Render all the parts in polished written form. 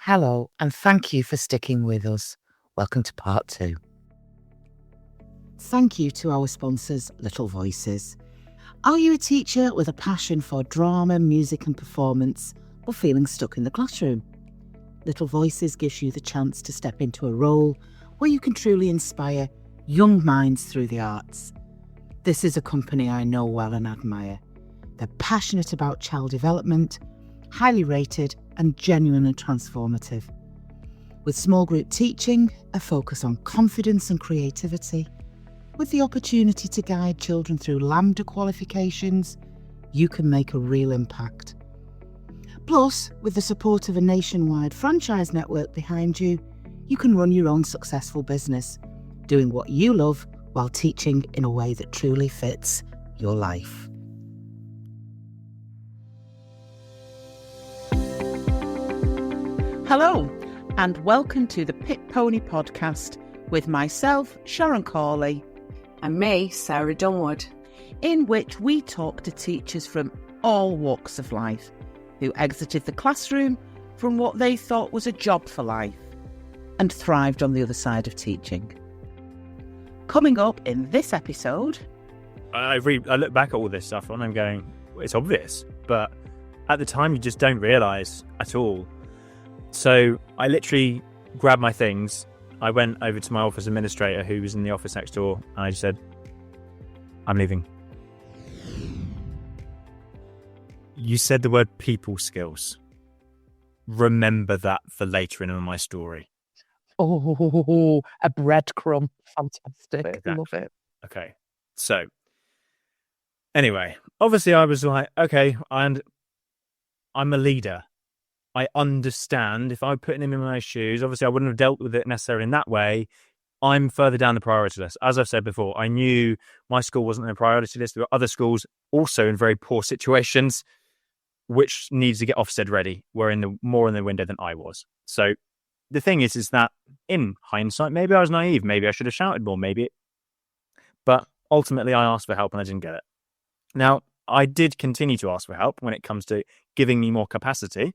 Hello, and thank you for sticking with us. Welcome to part 2. Thank you to our sponsors, Little Voices. Are you a teacher with a passion for drama, music and performance, or feeling stuck in the classroom? Little Voices gives you the chance to step into a role where you can truly inspire young minds through the arts. This is a company I know well and admire. They're passionate about child development, highly rated and genuinely transformative. With small group teaching, a focus on confidence and creativity, with the opportunity to guide children through Lambda qualifications, you can make a real impact. Plus, with the support of a nationwide franchise network behind you, you can run your own successful business, doing what you love while teaching in a way that truly fits your life. Hello, and welcome to the Pit Pony podcast with myself, Sharon Cawley, and me, Sarah Dunwood, in which we talk to teachers from all walks of life who exited the classroom from what they thought was a job for life and thrived on the other side of teaching. Coming up in this episode... I look back at all this stuff and I'm going, it's obvious, but at the time you just don't realise at all. So I literally grabbed my things. I went over to my office administrator who was in the office next door and I just said, I'm leaving. You said the word people skills. Remember that for later in my story. Oh, a breadcrumb. Fantastic. Exactly. Love it. Okay. So, anyway, obviously I was like, okay, and I'm a leader. I understand if I put him in my shoes, obviously I wouldn't have dealt with it necessarily in that way. I'm further down the priority list. As I've said before, I knew my school wasn't on the priority list. There were other schools also in very poor situations, which needs to get Ofsted ready, were more in the window than I was. So the thing is that in hindsight, maybe I was naive. Maybe I should have shouted more, but ultimately I asked for help and I didn't get it. Now, I did continue to ask for help when it comes to giving me more capacity,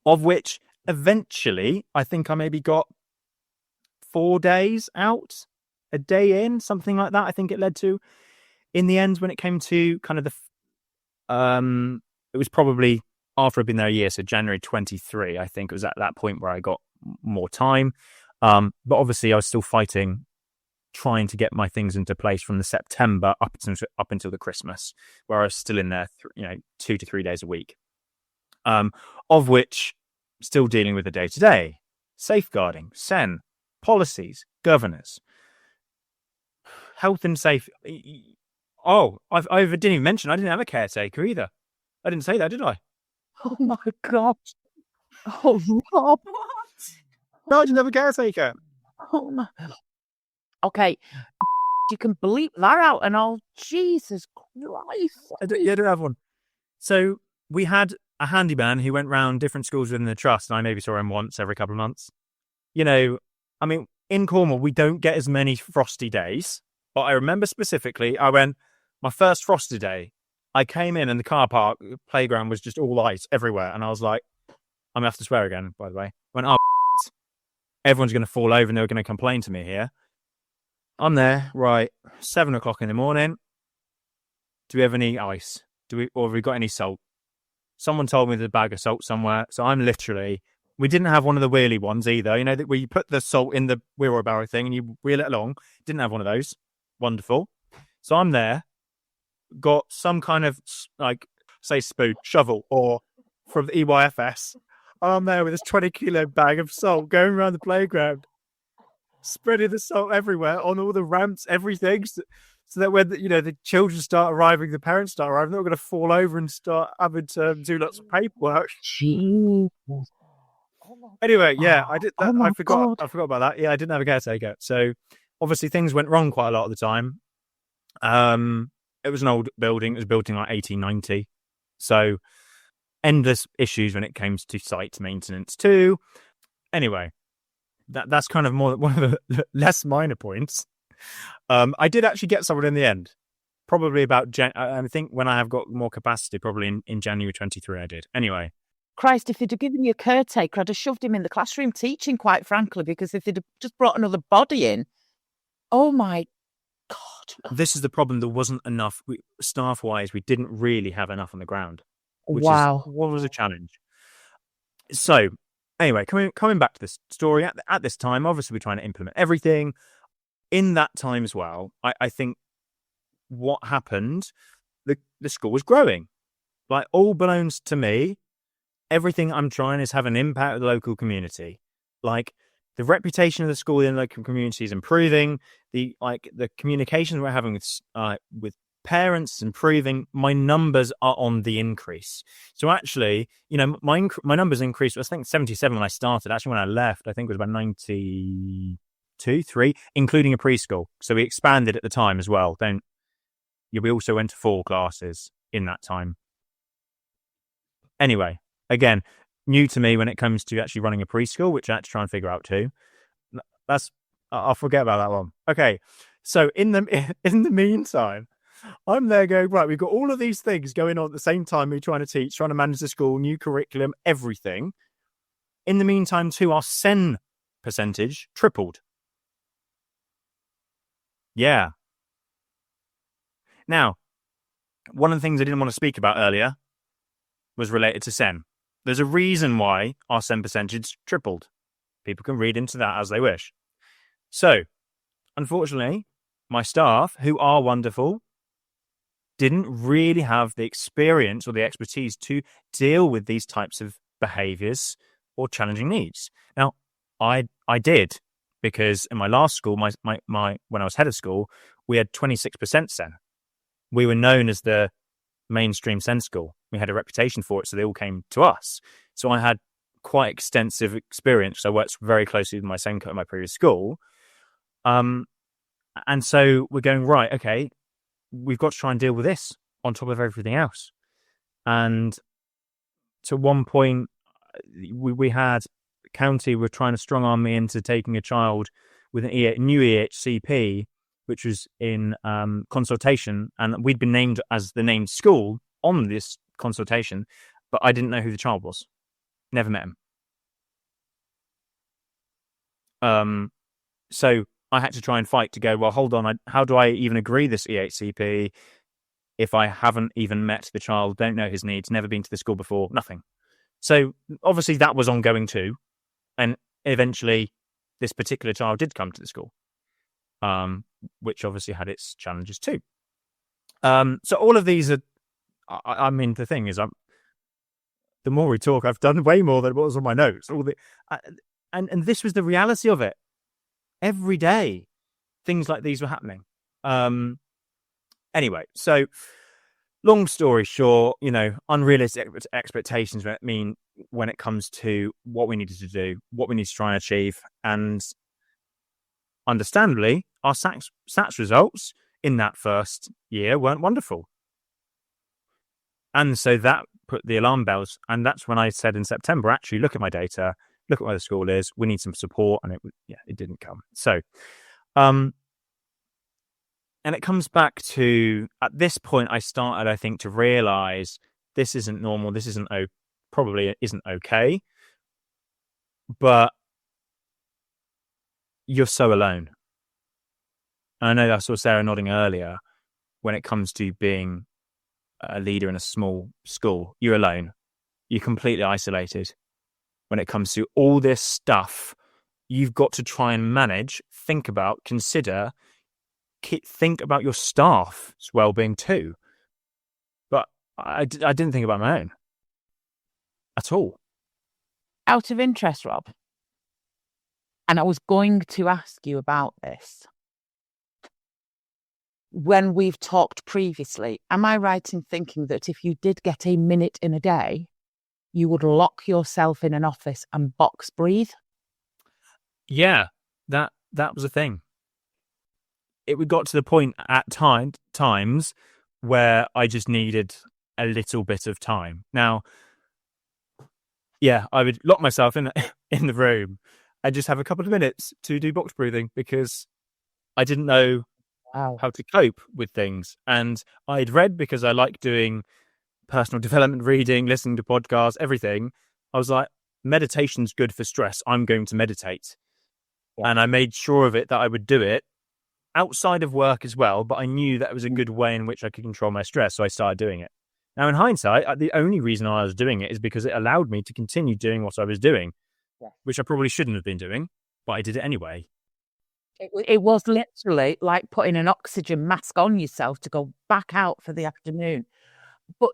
of which eventually I think I maybe got 4 days out, a day in, something like that. I think it led to, in the end, when it came to kind of it was probably after I'd been there a year, so January 23, I think it was at that point where I got more time. But obviously I was still fighting, trying to get my things into place from the September up until the Christmas, where I was still in there, 2 to 3 days a week. Of which still dealing with the day-to-day, safeguarding, SEN, policies, governors, health and safety. Oh, I didn't even mention I didn't have a caretaker either. I didn't say that, did I? Oh my God. Oh, Rob. What? No, I didn't have a caretaker. Oh my. Okay, you can bleep that out and all. Jesus Christ. I don't have one. So we had a handyman who went round different schools within the trust, and I maybe saw him once every couple of months. I mean, in Cornwall, we don't get as many frosty days, but I remember specifically, my first frosty day, I came in and the car park playground was just all ice everywhere, and I was like, I'm going to have to swear again, by the way. I went, everyone's going to fall over and they're going to complain to me here. I'm there, right, 7 o'clock in the morning. Do we have any ice? Or have we got any salt? Someone told me there's a bag of salt somewhere. So we didn't have one of the wheelie ones either. Where you put the salt in the wheelbarrow thing and you wheel it along. Didn't have one of those. Wonderful. So I'm there, got some kind of, say, spoon, shovel, or from the EYFS. I'm there with this 20-kilo bag of salt going around the playground, spreading the salt everywhere on all the ramps, everything. So that when the children start arriving, the parents start arriving, they're not going to fall over and start having to do lots of paperwork. Jesus. Anyway, yeah, I did that. Oh I forgot. God. I forgot about that. Yeah, I didn't have a caretaker, so obviously things went wrong quite a lot of the time. It was an old building. It was built in 1890, so endless issues when it came to site maintenance too. Anyway, that's kind of more one of the less minor points. I did actually get someone in the end, probably about I think when I have got more capacity, probably in January 23 I did. Anyway, Christ, if they'd have given you a caretaker, I'd have shoved him in the classroom teaching, quite frankly, because if they'd have just brought another body in, oh my God. This is the problem. There wasn't enough staff-wise. We didn't really have enough on the ground, which Wow. was a challenge. So, anyway, coming back to this story, at this time, obviously we're trying to implement everything. In that time as well, I think what happened, the school was growing. Like, all belongs to me. Everything I'm trying is have an impact with the local community. Like, the reputation of the school in the local community is improving. The communications we're having with parents is improving. My numbers are on the increase. So actually, my numbers increased. I think 77 when I started. Actually, when I left, I think it was about 92, 3, including a preschool. So we expanded at the time as well. We also went to 4 classes in that time. Anyway, again, new to me when it comes to actually running a preschool, which I had to try and figure out too. I'll forget about that one. Okay, so in the meantime, I'm there going, right, we've got all of these things going on at the same time. We're trying to teach, trying to manage the school, new curriculum, everything. In the meantime, too, our SEN percentage tripled. Yeah. Now, one of the things I didn't want to speak about earlier was related to SEN. There's a reason why our SEN percentage tripled. People can read into that as they wish. So, unfortunately, my staff, who are wonderful, didn't really have the experience or the expertise to deal with these types of behaviours or challenging needs. Now, I did, because in my last school, my when I was head of school, we had 26% SEN. We were known as the mainstream SEN school. We had a reputation for it, so they all came to us. So I had quite extensive experience. So I worked very closely with my SEN coach at my previous school. And so we're going, right, okay, we've got to try and deal with this on top of everything else. And to one point, we had county were trying to strong arm me into taking a child with a new EHCP, which was in consultation, and we'd been named as the named school on this consultation, but I didn't know who the child was. Never met him. So I had to try and fight to go, well, hold on, how do I even agree this EHCP if I haven't even met the child, don't know his needs, never been to the school before, nothing. So obviously that was ongoing too. And eventually this particular child did come to the school, which obviously had its challenges too. So all of these are, I mean, the thing is, the more we talk, I've done way more than what was on my notes. And this was the reality of it. Every day, things like these were happening. Anyway, so long story short, unrealistic expectations when it comes to what we needed to do, what we need to try and achieve. And understandably, our SATs results in that first year weren't wonderful. And so that put the alarm bells. And that's when I said in September, actually, look at my data, look at where the school is. We need some support. And it didn't come. So, and it comes back to, at this point, I started, I think, to realize this isn't normal. This probably isn't okay. But you're so alone. And I know I saw Sarah nodding earlier. When it comes to being a leader in a small school, you're alone. You're completely isolated. When it comes to all this stuff, you've got to try and manage, think about, consider, think about your staff's well-being too. But I didn't think about my own at all. Out of interest, Rob, and I was going to ask you about this. When we've talked previously, am I right in thinking that if you did get a minute in a day, you would lock yourself in an office and box breathe? Yeah, that was a thing. It got to the point at times where I just needed a little bit of time. Now, yeah, I would lock myself in the room and just have a couple of minutes to do box breathing because I didn't know how to cope with things. And I'd read, because I like doing personal development reading, listening to podcasts, everything. I was like, meditation's good for stress. I'm going to meditate. Yeah. And I made sure of it that I would do it outside of work as well, but I knew that it was a good way in which I could control my stress, so I started doing it. Now, in hindsight, the only reason I was doing it is because it allowed me to continue doing what I was doing, which I probably shouldn't have been doing, but I did it anyway. It was literally like putting an oxygen mask on yourself to go back out for the afternoon. But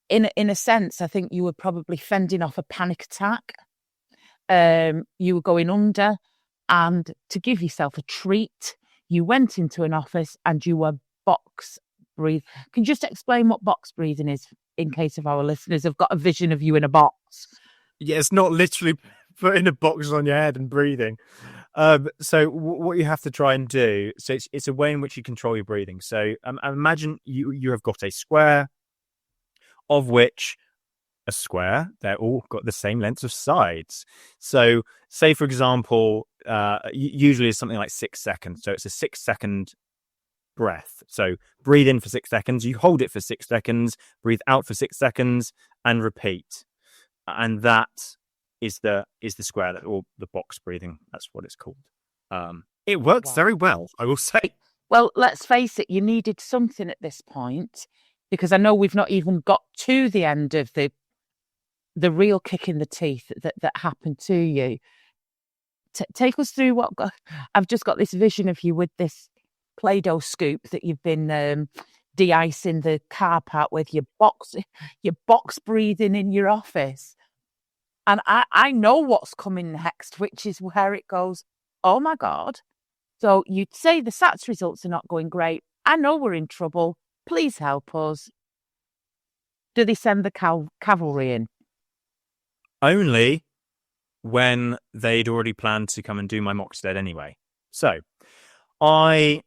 in a sense, I think you were probably fending off a panic attack. You were going under, and to give yourself a treat, you went into an office and you were box breathing. Can you just explain what box breathing is in case of our listeners have got a vision of you in a box? Yeah, it's not literally putting a box on your head and breathing. So what you have to try and do, so it's a way in which you control your breathing. So imagine you have got a square, of which a square, they're all got the same length of sides. So say, for example, usually it's something like 6 seconds. So it's a 6-second breath. So breathe in for 6 seconds, you hold it for 6 seconds, breathe out for 6 seconds, and repeat. And that is the square, or the box breathing. That's what it's called. It works very well, I will say. Well, let's face it, you needed something at this point, because I know we've not even got to the end of the real kick in the teeth that happened to you. Take us through what I've just got this vision of you with this Play-Doh scoop that you've been de-icing the car park with, your box breathing in your office. And I know what's coming next, which is where it goes, oh my God. So you'd say the SATs results are not going great. I know we're in trouble. Please help us. Do they send the cavalry in? Only when they'd already planned to come and do my mocksted anyway. So I've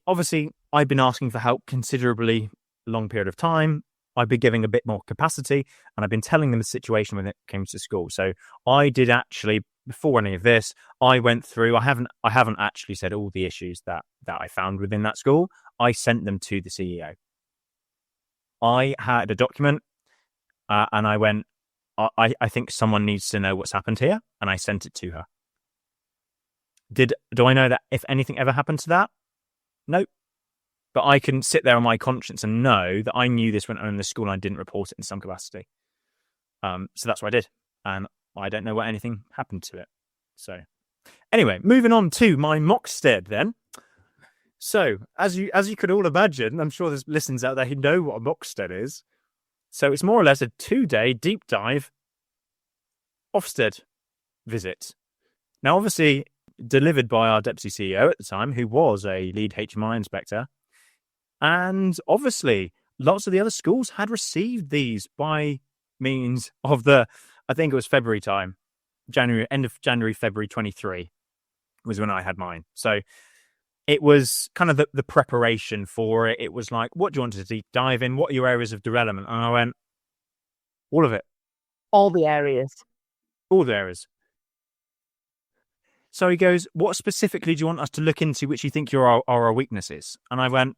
been asking for help considerably long period of time. I've been giving a bit more capacity, and I've been telling them the situation when it came to school. So I did actually, before any of this, I went through, I haven't actually said all the issues that I found within that school. I sent them to the CEO. I had a document, and I went, I think someone needs to know what's happened here, and I sent it to her. Do I know that if anything ever happened to that? Nope. But I can sit there on my conscience and know that I knew this went on in the school and I didn't report it in some capacity. So that's what I did. And I don't know what anything happened to it. So anyway, moving on to my mocksted then. So as you could all imagine, I'm sure there's listeners out there who know what a mocksted is. So it's more or less a 2-day deep dive Ofsted visit. Now, obviously, delivered by our deputy CEO at the time, who was a lead HMI inspector. And obviously, lots of the other schools had received these by means of I think it was February time, end of January, February 23 was when I had mine. So it was kind of the preparation for it. It was like, what do you want to deep dive in? What are your areas of development? And I went, all of it. All the areas. All the areas. So he goes, what specifically do you want us to look into which you think are our weaknesses? And I went,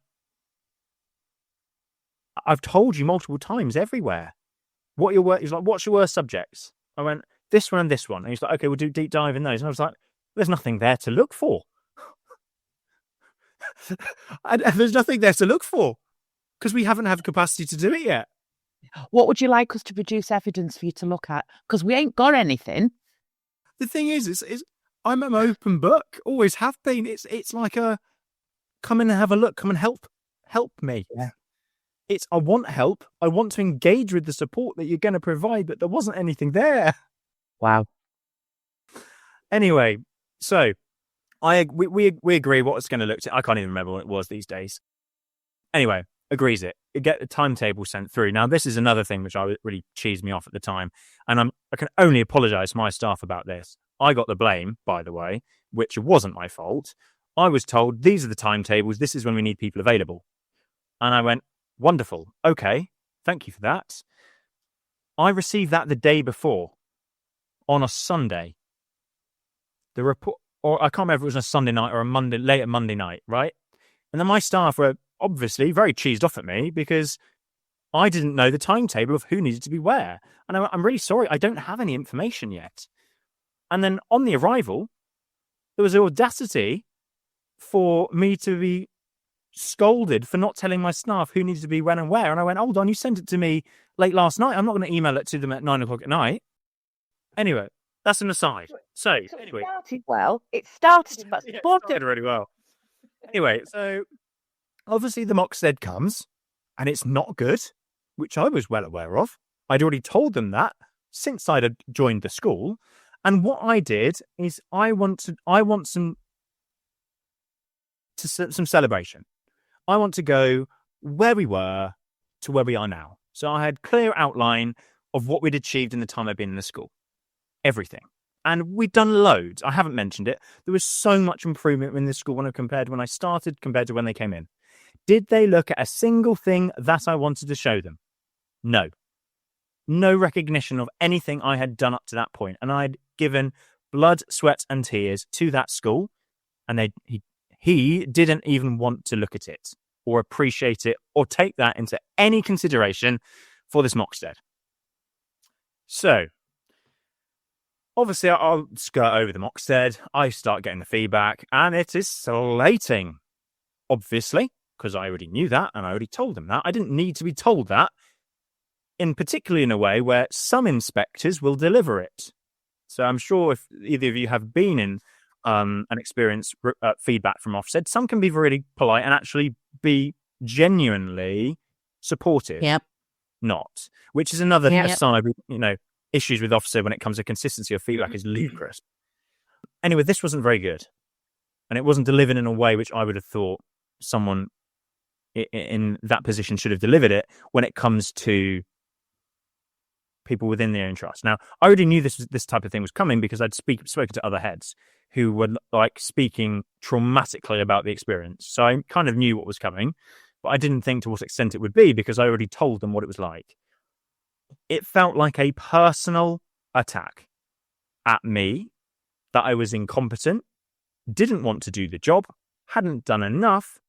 I've told you multiple times everywhere. He's like, what's your worst subjects? I went, this one and this one. And he's like, okay, we'll do deep dive in those. And I was like, there's nothing there to look for. and there's nothing there to look for because we haven't had capacity to do it yet. What would you like us to produce evidence for you to look at? Because we ain't got anything. The thing is I'm an open book, always have been. It's like come in and have a look, come and help me. Yeah. I want help. I want to engage with the support that you're going to provide, but there wasn't anything there. Wow. Anyway, so we agree what it's going to look like. I can't even remember what it was these days. Anyway, agrees it. You get the timetable sent through. Now, this is another thing which really cheesed me off at the time, and I can only apologise to my staff about this. I got the blame, by the way, which wasn't my fault. I was told, these are the timetables, this is when we need people available. And I went, wonderful. Okay, thank you for that. I received that the day before, on a Sunday. The report, or I can't remember if it was a Sunday night or later Monday night, right? And then my staff were obviously very cheesed off at me because I didn't know the timetable of who needed to be where. And I'm really sorry, I don't have any information yet. And then on the arrival, there was the audacity for me to be scolded for not telling my staff who needed to be when and where. And I went, hold on, you sent it to me late last night. I'm not going to email it to them at 9:00 at night. Anyway, that's an aside. So anyway. It started really well. Anyway, so obviously the mocksted comes and it's not good, which I was well aware of. I'd already told them that since I'd joined the school. And what I did is I want some celebration. I want to go where we were to where we are now. So I had clear outline of what we'd achieved in the time I'd been in the school. Everything. And we'd done loads. I haven't mentioned it. There was so much improvement in this school when I started compared to when they came in. Did they look at a single thing that I wanted to show them? No. No recognition of anything I had done up to that point. And I'd given blood, sweat and tears to that school. And he didn't even want to look at it or appreciate it or take that into any consideration for this mocksted. So, obviously, I'll skirt over the mocksted. I start getting the feedback and it is slating. Obviously, because I already knew that and I already told them that. I didn't need to be told that, particularly in a way where some inspectors will deliver it. So I'm sure if either of you have been in an experience feedback from Ofsted, some can be really polite and actually be genuinely supportive. Yep. Not, which is another aside, issues with Ofsted when it comes to consistency of feedback is ludicrous. Anyway, this wasn't very good. And it wasn't delivered in a way which I would have thought someone in that position should have delivered it when it comes to people within their own trust. Now, I already knew this type of thing was coming because I'd spoken to other heads who were speaking traumatically about the experience. So I kind of knew what was coming, but I didn't think to what extent it would be because I already told them what it was like. It felt like a personal attack at me, that I was incompetent, didn't want to do the job, hadn't done enough,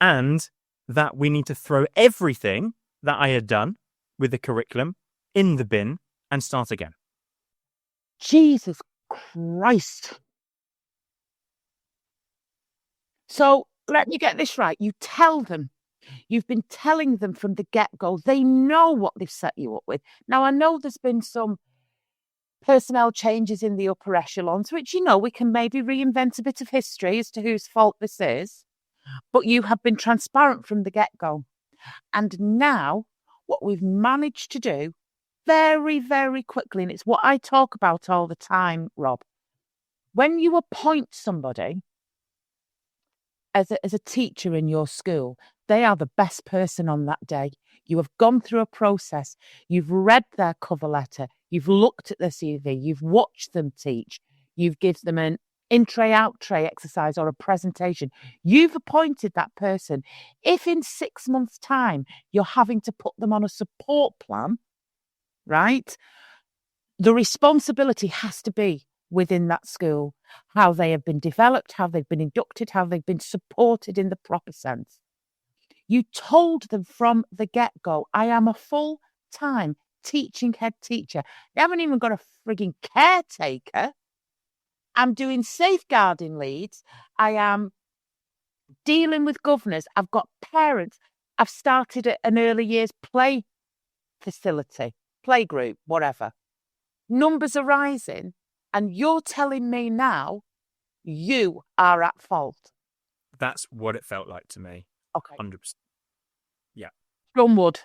and that we need to throw everything that I had done with the curriculum in the bin and start again. Jesus Christ. So let me get this right. You tell them. You've been telling them from the get-go. They know what they've set you up with. Now, I know there's been some personnel changes in the upper echelons, which, we can maybe reinvent a bit of history as to whose fault this is. But you have been transparent from the get-go. And now, what we've managed to do very, very quickly, and it's what I talk about all the time, Rob, when you appoint somebody as a teacher in your school, they are the best person on that day. You have gone through a process. You've read their cover letter. You've looked at their CV. You've watched them teach. You've given them an in-tray-out tray exercise or a presentation. You've appointed that person. If in 6 months' time you're having to put them on a support plan, right, the responsibility has to be within that school, how they have been developed, how they've been inducted, how they've been supported in the proper sense. You told them from the get-go, I am a full-time teaching head teacher. You haven't even got a frigging caretaker. I'm doing safeguarding leads. I am dealing with governors. I've got parents. I've started at an early years play facility, playgroup, whatever. Numbers are rising. And you're telling me now you are at fault. That's what it felt like to me. Okay. 100%. Yeah. Drumwood.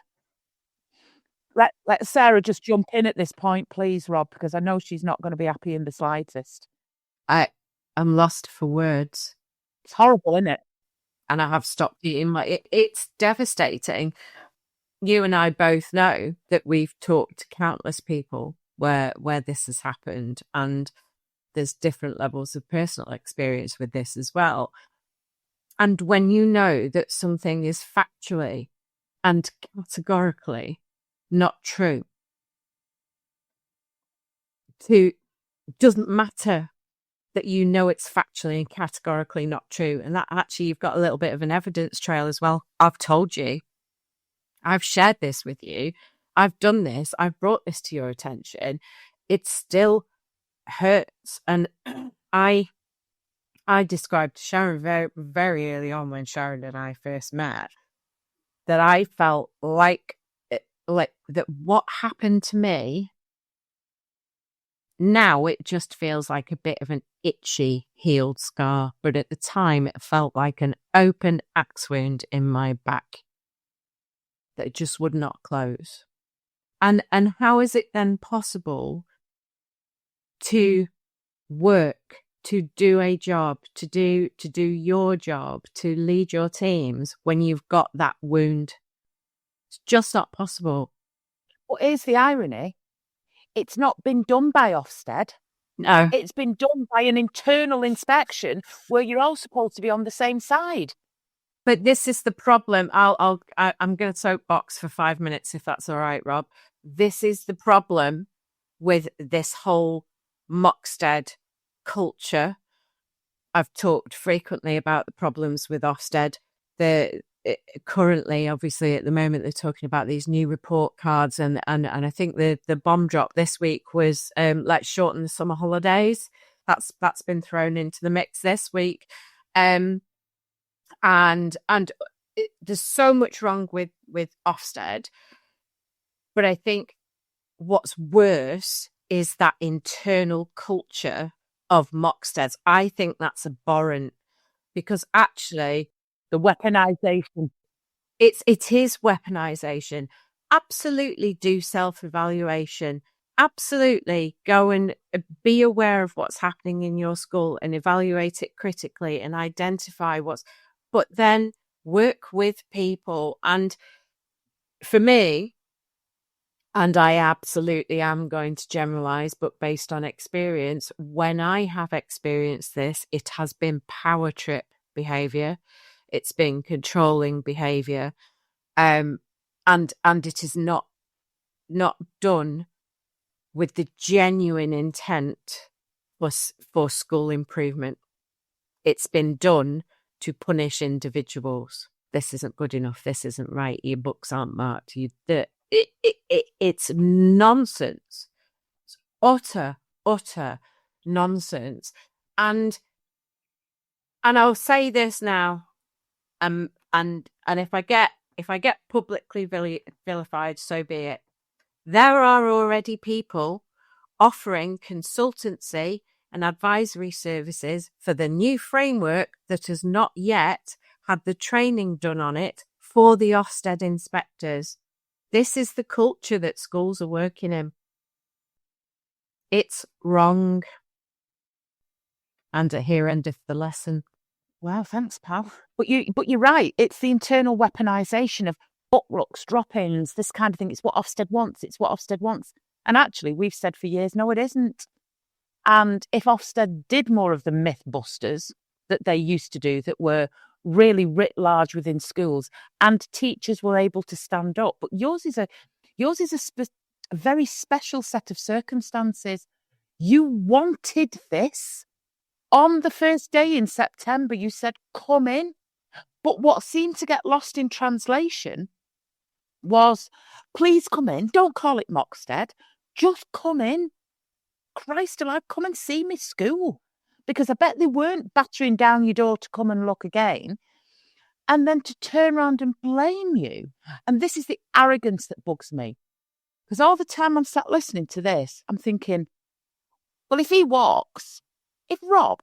Let Sarah just jump in at this point, please, Rob, because I know she's not going to be happy in the slightest. I'm lost for words. It's horrible, isn't it? And I have stopped eating it's devastating. You and I both know that we've talked to countless people where this has happened, and there's different levels of personal experience with this as well. And when you know that something is factually and categorically not true, doesn't matter that you know it's factually and categorically not true, and that actually you've got a little bit of an evidence trail as well. I've told you I've shared this with you. I've done this. I've brought this to your attention. It still hurts. And I described to Sharon very, very early on when Sharon and I first met that I felt like that what happened to me, now it just feels like a bit of an itchy healed scar. But at the time, it felt like an open axe wound in my back that just would not close. And how is it then possible to work, to do a job, to do your job, to lead your teams when you've got that wound? It's just not possible. Well, here's the irony. It's not been done by Ofsted. No. It's been done by an internal inspection where you're all supposed to be on the same side. But this is the problem. I'm going to soapbox for 5 minutes, if that's all right, Rob. This is the problem with this whole mocksted culture. I've talked frequently about the problems with Ofsted. Currently, obviously, at the moment, they're talking about these new report cards, and I think the bomb drop this week was let's shorten the summer holidays. That's been thrown into the mix this week, and there's so much wrong with Ofsted, but I think what's worse is that internal culture of mocksteds. I think that's abhorrent, because actually the weaponization. It is weaponization. Absolutely do self-evaluation. Absolutely go and be aware of what's happening in your school and evaluate it critically and identify but then work with people. And for me, and I absolutely am going to generalize, but based on experience, when I have experienced this, it has been power trip behavior. It's been controlling behavior, and it is not done with the genuine intent for school improvement. It's been done to punish individuals. This isn't good enough. This isn't right. Your books aren't marked. It's nonsense. It's utter nonsense. And I'll say this now. And if I get publicly vilified, so be it. There are already people offering consultancy and advisory services for the new framework that has not yet had the training done on it for the Ofsted inspectors. This is the culture that schools are working in. It's wrong. And here endeth the lesson. Wow, thanks, pal. But you're right. It's the internal weaponization of book looks, drop-ins, this kind of thing. It's what Ofsted wants. It's what Ofsted wants. And actually, we've said for years, no, it isn't. And if Ofsted did more of the myth busters that they used to do, that were really writ large within schools, and teachers were able to stand up. But yours is a very special set of circumstances. You wanted this. On the first day in September, you said, come in. But what seemed to get lost in translation was, please come in. Don't call it Mocksted. Just come in. Christ alive, come and see me school. Because I bet they weren't battering down your door to come and look again. And then to turn around and blame you. And this is the arrogance that bugs me. Because all the time I'm sat listening to this, I'm thinking, well, if Rob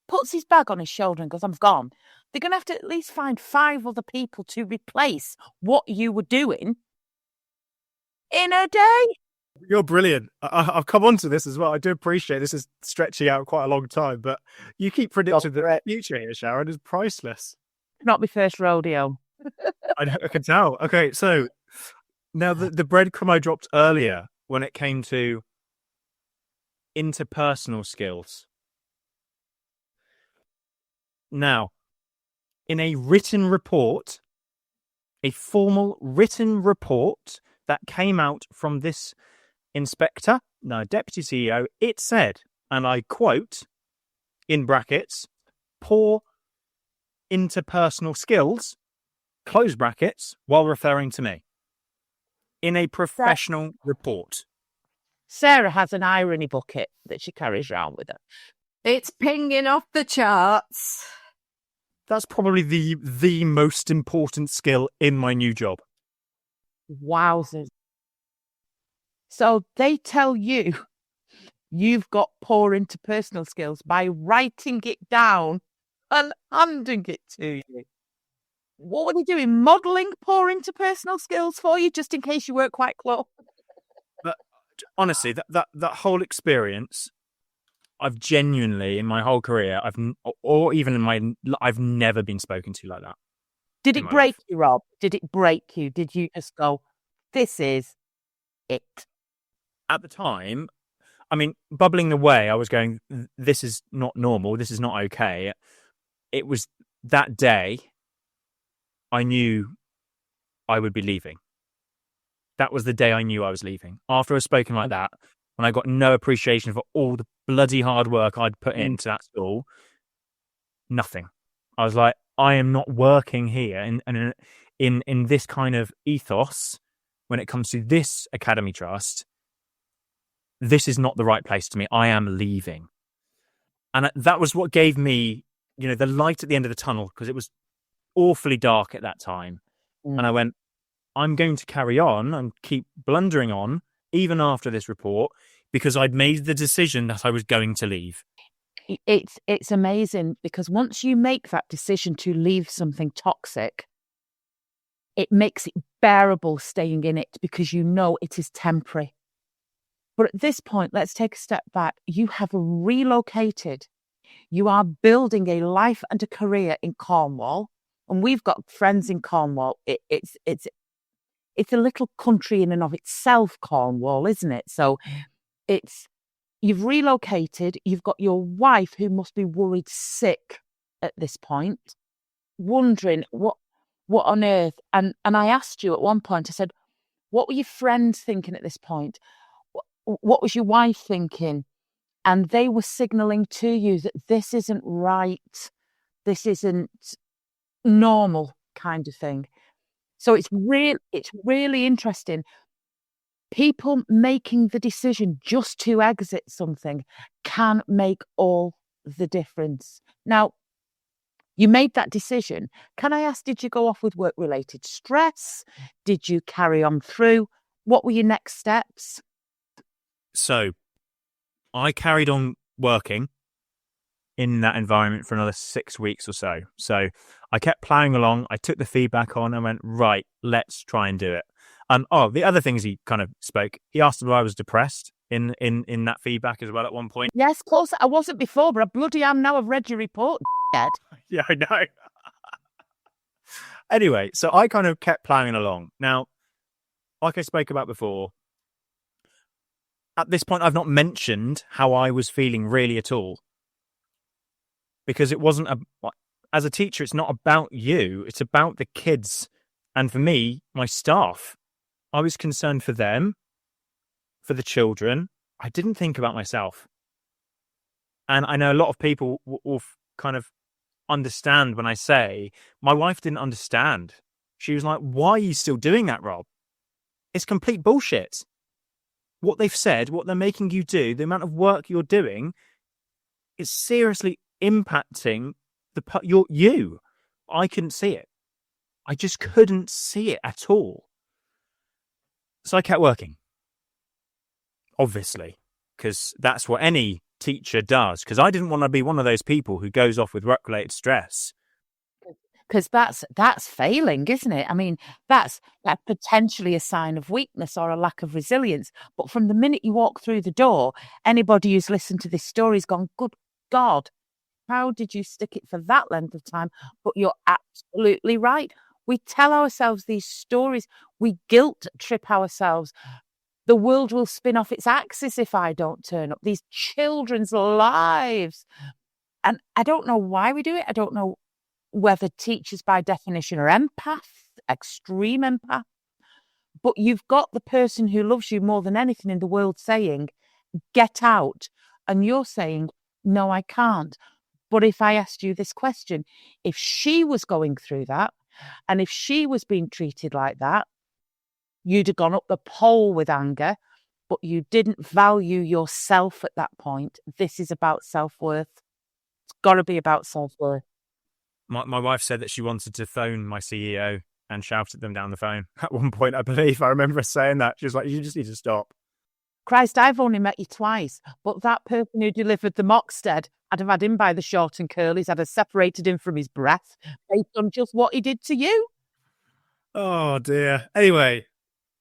puts his bag on his shoulder and goes, I'm gone, they're going to have to at least find 5 other people to replace what you were doing in a day. You're brilliant. I've come on to this as well. I do appreciate this is stretching out quite a long time, but you keep predicting the future here, Sharon, is priceless. Not my first rodeo. I can tell. Okay, so now the breadcrumb I dropped earlier when it came to interpersonal skills. Now, in a written report, a formal written report that came out from this inspector, no, deputy CEO, it said, and I quote, in brackets, poor interpersonal skills, close brackets, while referring to me. in a professional report. Sarah has an irony bucket that she carries around with her. It's pinging off the charts. That's probably the most important skill in my new job. Wowzers. So they tell you you've got poor interpersonal skills by writing it down and handing it to you. What were they doing? Modelling poor interpersonal skills for you, just in case you weren't quite close? But honestly, that whole experience, I've genuinely, in my whole career, I've never been spoken to like that. Did it break you, Rob? Did it break you? Did you just go, this is it? At the time, I mean, bubbling away, I was going, this is not normal. This is not okay. It was that day I knew I would be leaving. That was the day I knew I was leaving. After I was spoken like that, when I got no appreciation for all the bloody hard work I'd put into that school, nothing. I was like, I am not working here in this kind of ethos when it comes to this academy trust. This is not the right place to me. I am leaving. And that was what gave me, the light at the end of the tunnel, because it was awfully dark at that time. And I went, I'm going to carry on and keep blundering on, even after this report, because I'd made the decision that I was going to leave. It's amazing, because once you make that decision to leave something toxic, it makes it bearable staying in it, because you know it is temporary. But at this point, let's take a step back. You have relocated. You are building a life and a career in Cornwall. And we've got friends in Cornwall. It's a little country in and of itself, Cornwall, isn't it? So you've relocated. You've got your wife, who must be worried sick at this point, wondering what on earth. And I asked you at one point, I said, what were your friends thinking at this point? What was your wife thinking? And they were signalling to you that this isn't right. This isn't normal, kind of thing. So it's really interesting. People making the decision just to exit something can make all the difference. Now, you made that decision. Can I ask, did you go off with work-related stress? Did you carry on through? What were your next steps? So I carried on working in that environment for another 6 weeks or so. So I kept ploughing along. I took the feedback on and went, right, let's try and do it. The other things he kind of spoke, he asked why I was depressed in that feedback as well at one point. Yes, of course. I wasn't before, but I bloody am now. I've read your report, Ed. Yeah, I know. Anyway, so I kind of kept ploughing along. Now, like I spoke about before, at this point, I've not mentioned how I was feeling really at all. Because it wasn't, as a teacher, it's not about you. It's about the kids. And for me, my staff. I was concerned for them, for the children. I didn't think about myself. And I know a lot of people will kind of understand when I say, my wife didn't understand. She was like, why are you still doing that, Rob? It's complete bullshit. What they've said, what they're making you do, the amount of work you're doing, is seriously impacting you. I couldn't see it. I just couldn't see it at all. So I kept working. Obviously, because that's what any teacher does. Because I didn't want to be one of those people who goes off with work-related stress. Because that's failing, isn't it? I mean, that's potentially a sign of weakness or a lack of resilience. But from the minute you walk through the door, anybody who's listened to this story has gone, good God, how did you stick it for that length of time? But you're absolutely right. We tell ourselves these stories. We guilt trip ourselves. The world will spin off its axis if I don't turn up. These children's lives. And I don't know why we do it. I don't know whether teachers by definition are empaths, extreme empaths. But you've got the person who loves you more than anything in the world saying, get out. And you're saying, no, I can't. But if I asked you this question, if she was going through that, and if she was being treated like that, you'd have gone up the pole with anger, but you didn't value yourself at that point. This is about self-worth. It's got to be about self-worth. My wife said that she wanted to phone my CEO and shout at them down the phone at one point, I believe. I remember her saying that. She was like, you just need to stop. Christ, I've only met you twice, but that person who delivered the mocksted, I'd have had him by the short and curlies. I'd have separated him from his breath based on just what he did to you. Oh, dear. Anyway,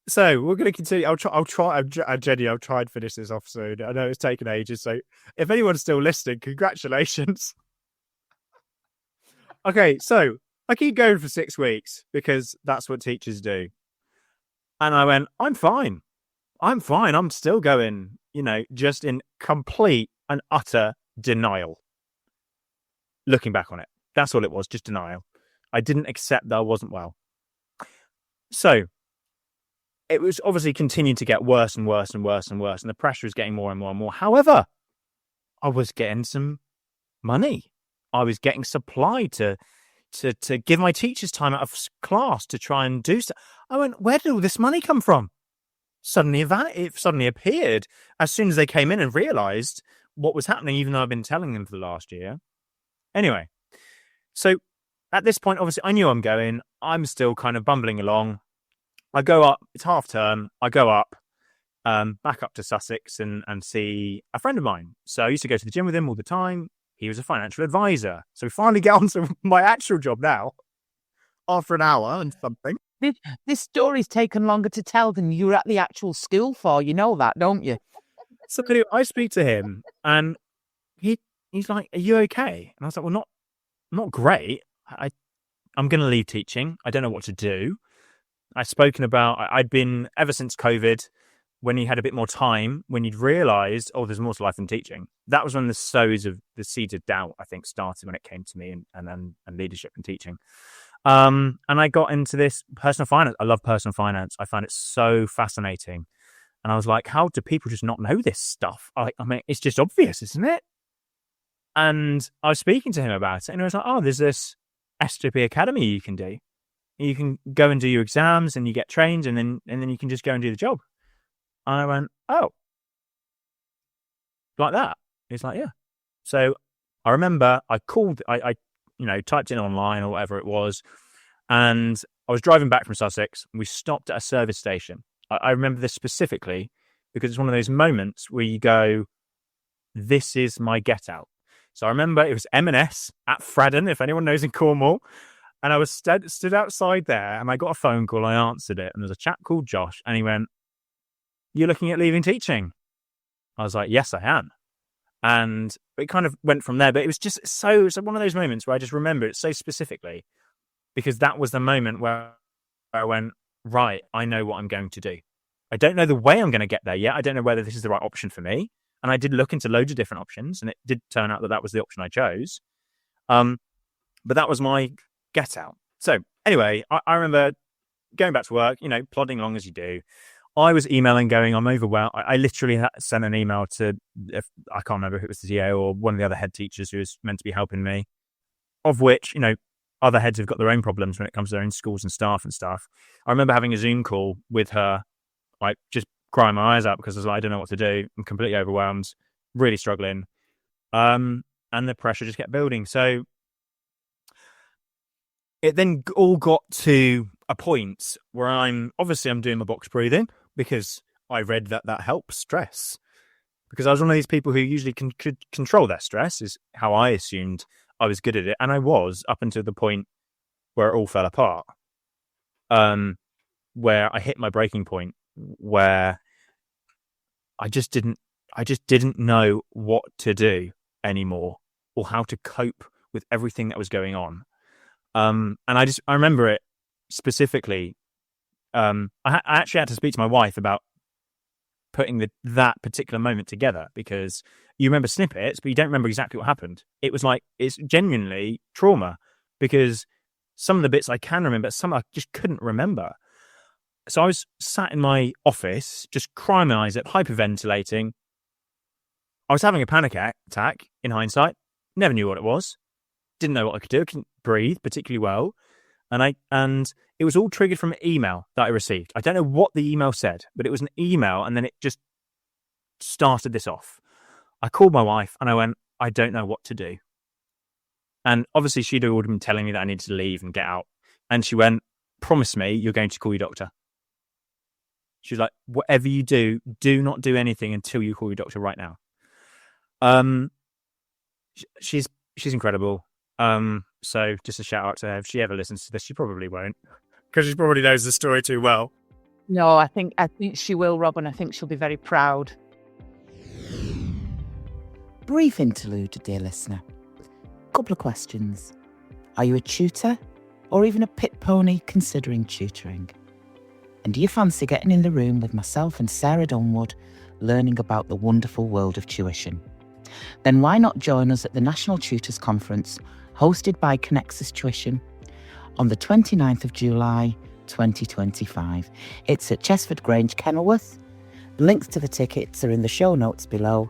so we're going to continue. I'll try. Jenny, I'll try and finish this off soon. I know it's taken ages. So if anyone's still listening, congratulations. Okay, so I keep going for 6 weeks because that's what teachers do. And I went, I'm fine. I'm still going, just in complete and utter denial. Looking back on it, that's all it was, just denial. I didn't accept that I wasn't well. So it was obviously continuing to get worse and worse and worse and worse. And the pressure was getting more and more and more. However, I was getting some money. I was getting supplied to give my teachers time out of class to try and do stuff. I went, where did all this money come from? It suddenly appeared as soon as they came in and realised what was happening, even though I've been telling them for the last year. Anyway, so at this point, obviously, I knew I'm going. I'm still kind of bumbling along. I go up. It's half term. I go up, back up to Sussex and see a friend of mine. So I used to go to the gym with him all the time. He was a financial advisor. So we finally get on to my actual job now after an hour and something. This story's taken longer to tell than you were at the actual school for. You know that, don't you? So anyway, I speak to him and he's like, are you okay? And I was like, well, not great. I'm going to leave teaching. I don't know what to do. I'd been, ever since COVID, when you had a bit more time, when you'd realised, there's more to life than teaching. That was when the seeds of doubt, I think, started when it came to me and leadership and teaching. And I got into this personal finance. I love personal finance. I find it so fascinating. And I was like, how do people just not know this stuff? I mean, it's just obvious, isn't it? And I was speaking to him about it, and he was like, there's this SJP Academy you can do. You can go and do your exams and you get trained and then you can just go and do the job. And I went, like that? He's like, yeah. So I remember I called, I typed in online or whatever it was, and I was driving back from Sussex. And we stopped at a service station. I remember this specifically because it's one of those moments where you go, this is my get out. So I remember it was M&S at Fradden, if anyone knows, in Cornwall. And I was stood outside there and I got a phone call. I answered it. And there's a chap called Josh. And he went, you're looking at leaving teaching? I was like, yes, I am. And it kind of went from there. But it was just so one of those moments where I just remember it so specifically because that was the moment where I went, right, I know what I'm going to do. I don't know the way I'm going to get there yet. I don't know whether this is the right option for me. And I did look into loads of different options, and it did turn out that was the option I chose. But that was my get out. So anyway, I remember going back to work, plodding along as you do. I was emailing going, I'm overwhelmed. I literally sent an email to, I can't remember if it was the TA or one of the other head teachers who was meant to be helping me, of which, other heads have got their own problems when it comes to their own schools and staff and stuff. I remember having a Zoom call with her, like just crying my eyes out because I was like, I don't know what to do. I'm completely overwhelmed, really struggling. And the pressure just kept building. So it then all got to a point where I'm doing my box breathing because I read that helps stress. Because I was one of these people who usually could control their stress, is how I assumed I was good at it. And I was, up until the point where it all fell apart. Where I hit my breaking point, where I just didn't know what to do anymore or how to cope with everything that was going on. And I remember it specifically. I actually had to speak to my wife about putting that particular moment together, because you remember snippets, but you don't remember exactly what happened. It was like, it's genuinely trauma, because some of the bits I can remember, some I just couldn't remember. So I was sat in my office, just crying my eyes out, hyperventilating. I was having a panic attack in hindsight. Never knew what it was. Didn't know what I could do. I couldn't breathe particularly well. And it was all triggered from an email that I received. I don't know what the email said, but it was an email, and then it just started this off. I called my wife and I went, I don't know what to do. And obviously she'd already been telling me that I needed to leave and get out. And she went, promise me you're going to call your doctor. She was like, whatever you do not do anything until you call your doctor right now. She's incredible. So just a shout out to her. If she ever listens to this, she probably won't, because she probably knows the story too well. No, I think she will, Rob, and I think she'll be very proud. Brief interlude, dear listener. Couple of questions. Are you a tutor or even a pit pony considering tutoring? And do you fancy getting in the room with myself and Sarah Dunwood learning about the wonderful world of tuition? Then why not join us at the National Tutors Conference hosted by Connexus Tuition on the 29th of July 2025. It's at Chesford Grange, Kenilworth. The links to the tickets are in the show notes below,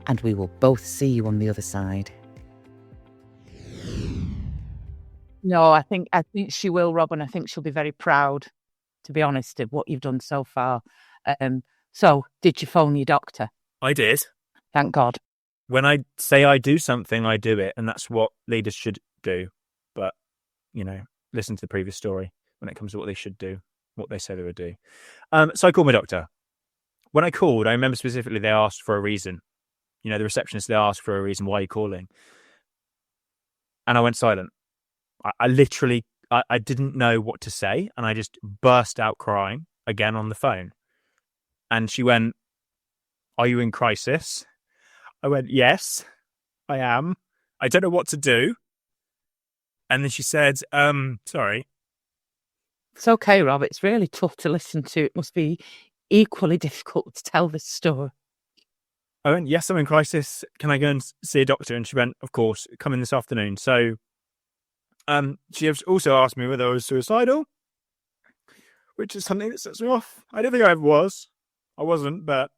and we will both see you on the other side. No, I think she will, Rob, and I think she'll be very proud, to be honest, of what you've done so far. So, did you phone your doctor? I did. Thank God. When I say I do something, I do it, and that's what leaders should do. But, listen to the previous story when it comes to what they should do, what they say they would do. So I called my doctor. When I called, I remember specifically they asked for a reason. The receptionist, they asked for a reason, why are you calling? And I went silent. I literally didn't know what to say, and I just burst out crying again on the phone. And she went, are you in crisis? I went, yes, I am. I don't know what to do. And then she said, sorry. It's okay, Rob. It's really tough to listen to. It must be equally difficult to tell this story. I went, yes, I'm in crisis. Can I go and see a doctor? And she went, of course, come in this afternoon. So she also asked me whether I was suicidal, which is something that sets me off. I don't think I ever was. I wasn't, but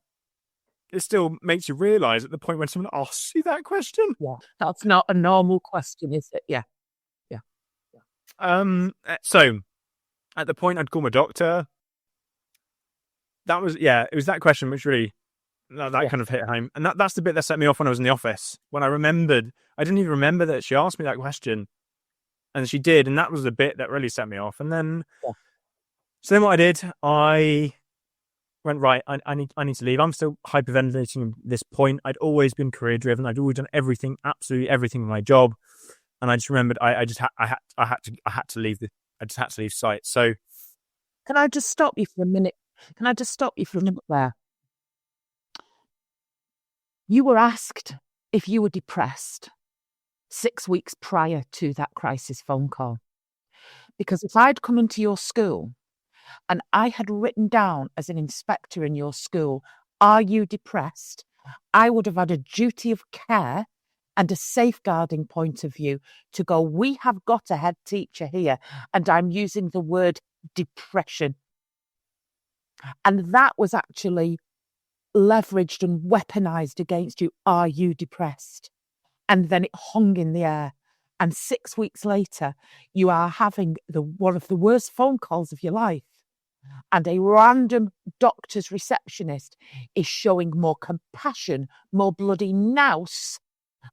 it still makes you realise at the point when someone asks you that question. Yeah, that's not a normal question, is it? Yeah. So at the point I'd call my doctor, it was that question which really, that kind of hit home. And that's the bit that set me off when I was in the office. When I remembered, I didn't even remember that she asked me that question. And she did, and that was the bit that really set me off. And then, So then what I did, I went, right, I need to leave. I'm still hyperventilating at this point. I'd always been career driven. I'd always done everything, absolutely everything in my job. And I just remembered I had to leave site. So can I just stop you for a minute? There? You were asked if you were depressed 6 weeks prior to that crisis phone call. Because if I'd come into your school and I had written down as an inspector in your school, are you depressed? I would have had a duty of care and a safeguarding point of view to go, we have got a head teacher here, and I'm using the word depression. And that was actually leveraged and weaponized against you. Are you depressed? And then it hung in the air. And 6 weeks later, you are having one of the worst phone calls of your life. And a random doctor's receptionist is showing more compassion, more bloody nous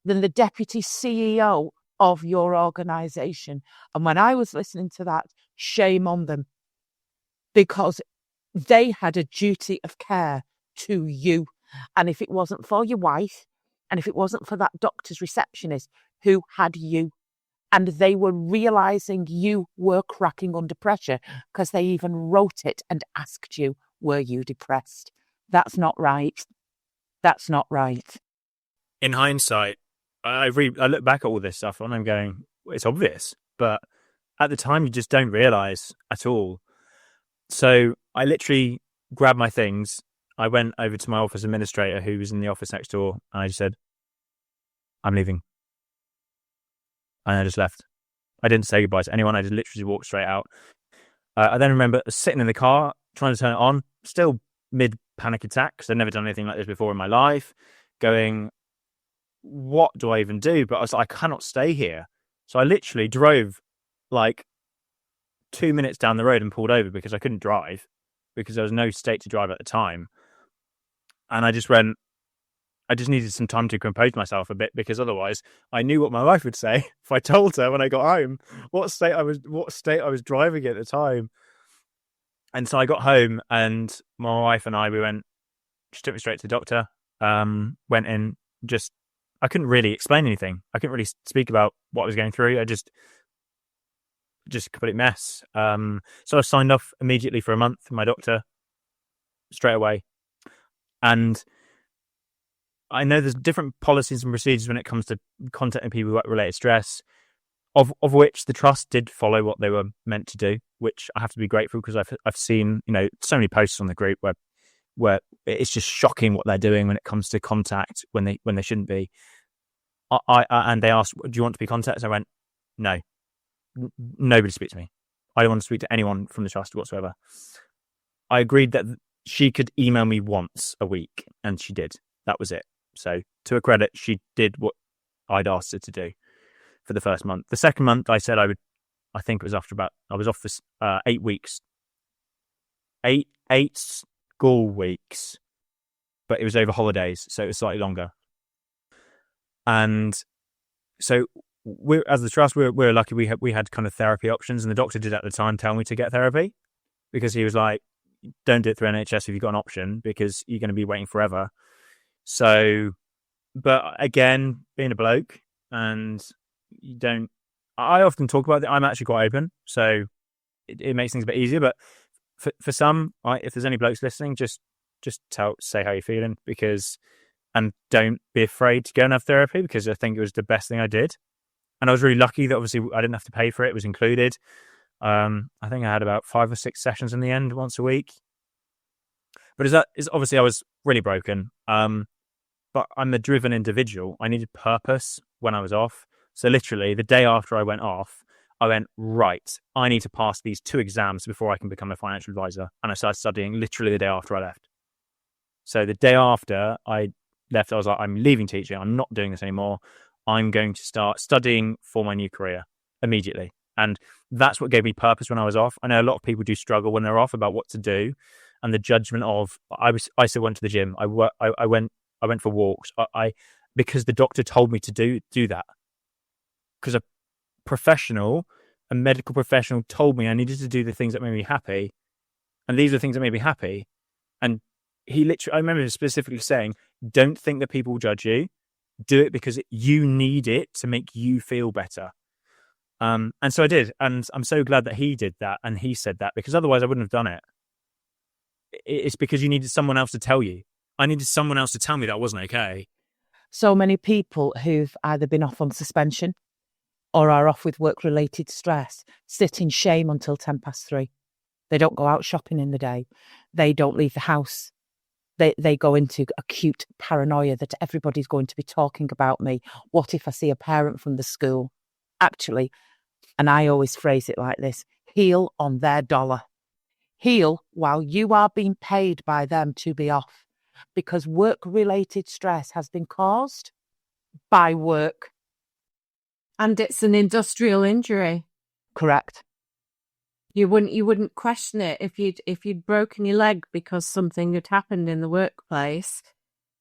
than the deputy CEO of your organisation. And when I was listening to that, shame on them, because they had a duty of care to you. And if it wasn't for your wife, and if it wasn't for that doctor's receptionist who had you, and they were realising you were cracking under pressure because they even wrote it and asked you, were you depressed? That's not right. That's not right. In hindsight, I look back at all this stuff and I'm going, it's obvious. But at the time, you just don't realise at all. So I literally grabbed my things. I went over to my office administrator who was in the office next door. And I just said, I'm leaving. And I just left. I didn't say goodbye to anyone. I just literally walked straight out. I then remember sitting in the car, trying to turn it on, still mid-panic attack, because I'd never done anything like this before in my life, going, what do I even do? But I was like, I cannot stay here. So I literally drove like 2 minutes down the road and pulled over because I couldn't drive, because there was no state to drive at the time. And I just needed some time to compose myself a bit, because otherwise I knew what my wife would say if I told her when I got home what state I was driving at the time. And so I got home, and my wife and I, she took me straight to the doctor, went in, I couldn't really explain anything. I couldn't really speak about what I was going through. I just a complete mess. So I signed off immediately for a month with my doctor straight away. And I know there's different policies and procedures when it comes to contacting people with related stress, of which the trust did follow what they were meant to do, which I have to be grateful, because I've seen, so many posts on the group where it's just shocking what they're doing when it comes to contact when they shouldn't be. And they asked, "Do you want to be contacted?" I went, "No, nobody speak to me. I don't want to speak to anyone from the trust whatsoever." I agreed that she could email me once a week, and she did. That was it. So to her credit, she did what I'd asked her to do for the first month. The second month, I said I think it was after I was off for 8 weeks. Eight school weeks, but it was over holidays, so it was slightly longer. And so as the trust, we're lucky we had kind of therapy options, and the doctor did at the time tell me to get therapy, because he was like, "Don't do it through NHS if you've got an option, because you're going to be waiting forever." So, but again, being a bloke, and I often talk about it. I'm actually quite open, so it makes things a bit easier. But for some, if there's any blokes listening, just say how you're feeling, and don't be afraid to go and have therapy, because I think it was the best thing I did. And I was really lucky that obviously I didn't have to pay for it. It was included. I think I had about 5 or 6 sessions in the end, once a week. But obviously I was really broken. But I'm a driven individual. I needed purpose when I was off. So literally the day after I went off, I went, right, I need to pass these 2 exams before I can become a financial advisor. And I started studying literally the day after I left. So the day after I left, I was like, I'm leaving teaching. I'm not doing this anymore. I'm going to start studying for my new career immediately. And that's what gave me purpose when I was off. I know a lot of people do struggle when they're off about what to do, and the judgment of, I still went to the gym. I went for walks. Because the doctor told me to do that. Because a medical professional told me I needed to do the things that made me happy. And these are the things that made me happy. And I remember specifically saying, don't think that people will judge you. Do it because you need it to make you feel better. And so I did. And I'm so glad that he did that and he said that, because otherwise I wouldn't have done it. It's because you needed someone else to tell you. I needed someone else to tell me that wasn't okay. So many people who've either been off on suspension or are off with work-related stress sit in shame until 3:10. They don't go out shopping in the day. They don't leave the house. They go into acute paranoia that everybody's going to be talking about me. What if I see a parent from the school? Actually, and I always phrase it like this, heal on their dollar. Heal while you are being paid by them to be off, because work-related stress has been caused by work. And it's an industrial injury. Correct. You wouldn't question it if you'd broken your leg because something had happened in the workplace.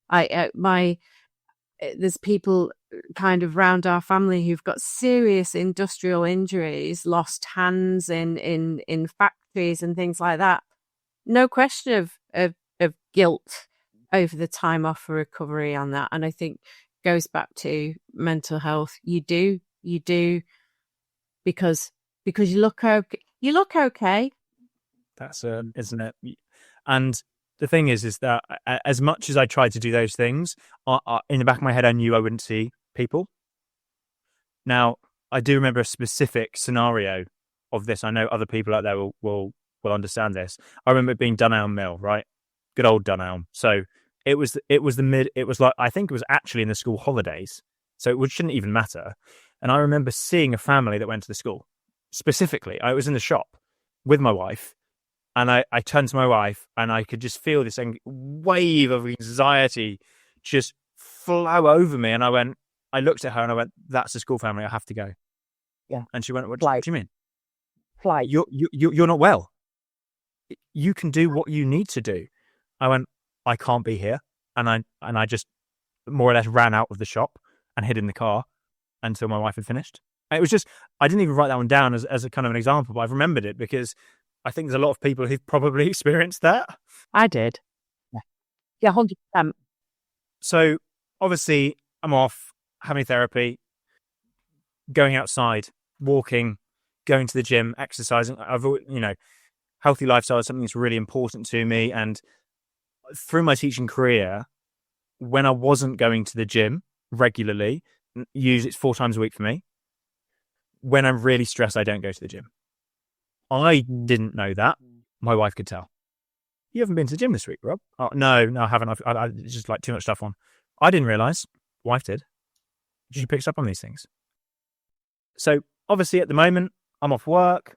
There's people kind of round our family who've got serious industrial injuries, lost hands in factories and things like that. No question of guilt over the time off for recovery on that. And I think goes back to mental health. You do because you look okay. You look okay. That's isn't it? And the thing is that as much as I tried to do those things, in the back of my head, I knew I wouldn't see people. Now, I do remember a specific scenario of this. I know other people out there will understand this. I remember it being Dunelm Mill, right? Good old Dunelm. So it was like, I think it was actually in the school holidays, so it shouldn't even matter. And I remember seeing a family that went to the school. Specifically, I was in the shop with my wife, and I turned to my wife, and I could just feel this wave of anxiety just flow over me. And I looked at her and I went, "That's the school family. I have to go." Yeah. And she went, "What do you mean?" like, you're not well. You can do what you need to do. I went, I can't be here. And I just more or less ran out of the shop and hid in the car until my wife had finished. It was just, I didn't even write that one down as a kind of an example, but I've remembered it because I think there's a lot of people who've probably experienced that. I did. Yeah, 100%. So obviously I'm off having therapy, going outside, walking, going to the gym, exercising. Healthy lifestyle is something that's really important to me. And through my teaching career, when I wasn't going to the gym regularly, usually it's 4 times a week for me. When I'm really stressed, I don't go to the gym. I didn't know that. My wife could tell. You haven't been to the gym this week, Rob? Oh, no, I haven't. It's just like too much stuff on. I didn't realise. Wife did. She picks up on these things. So obviously at the moment, I'm off work.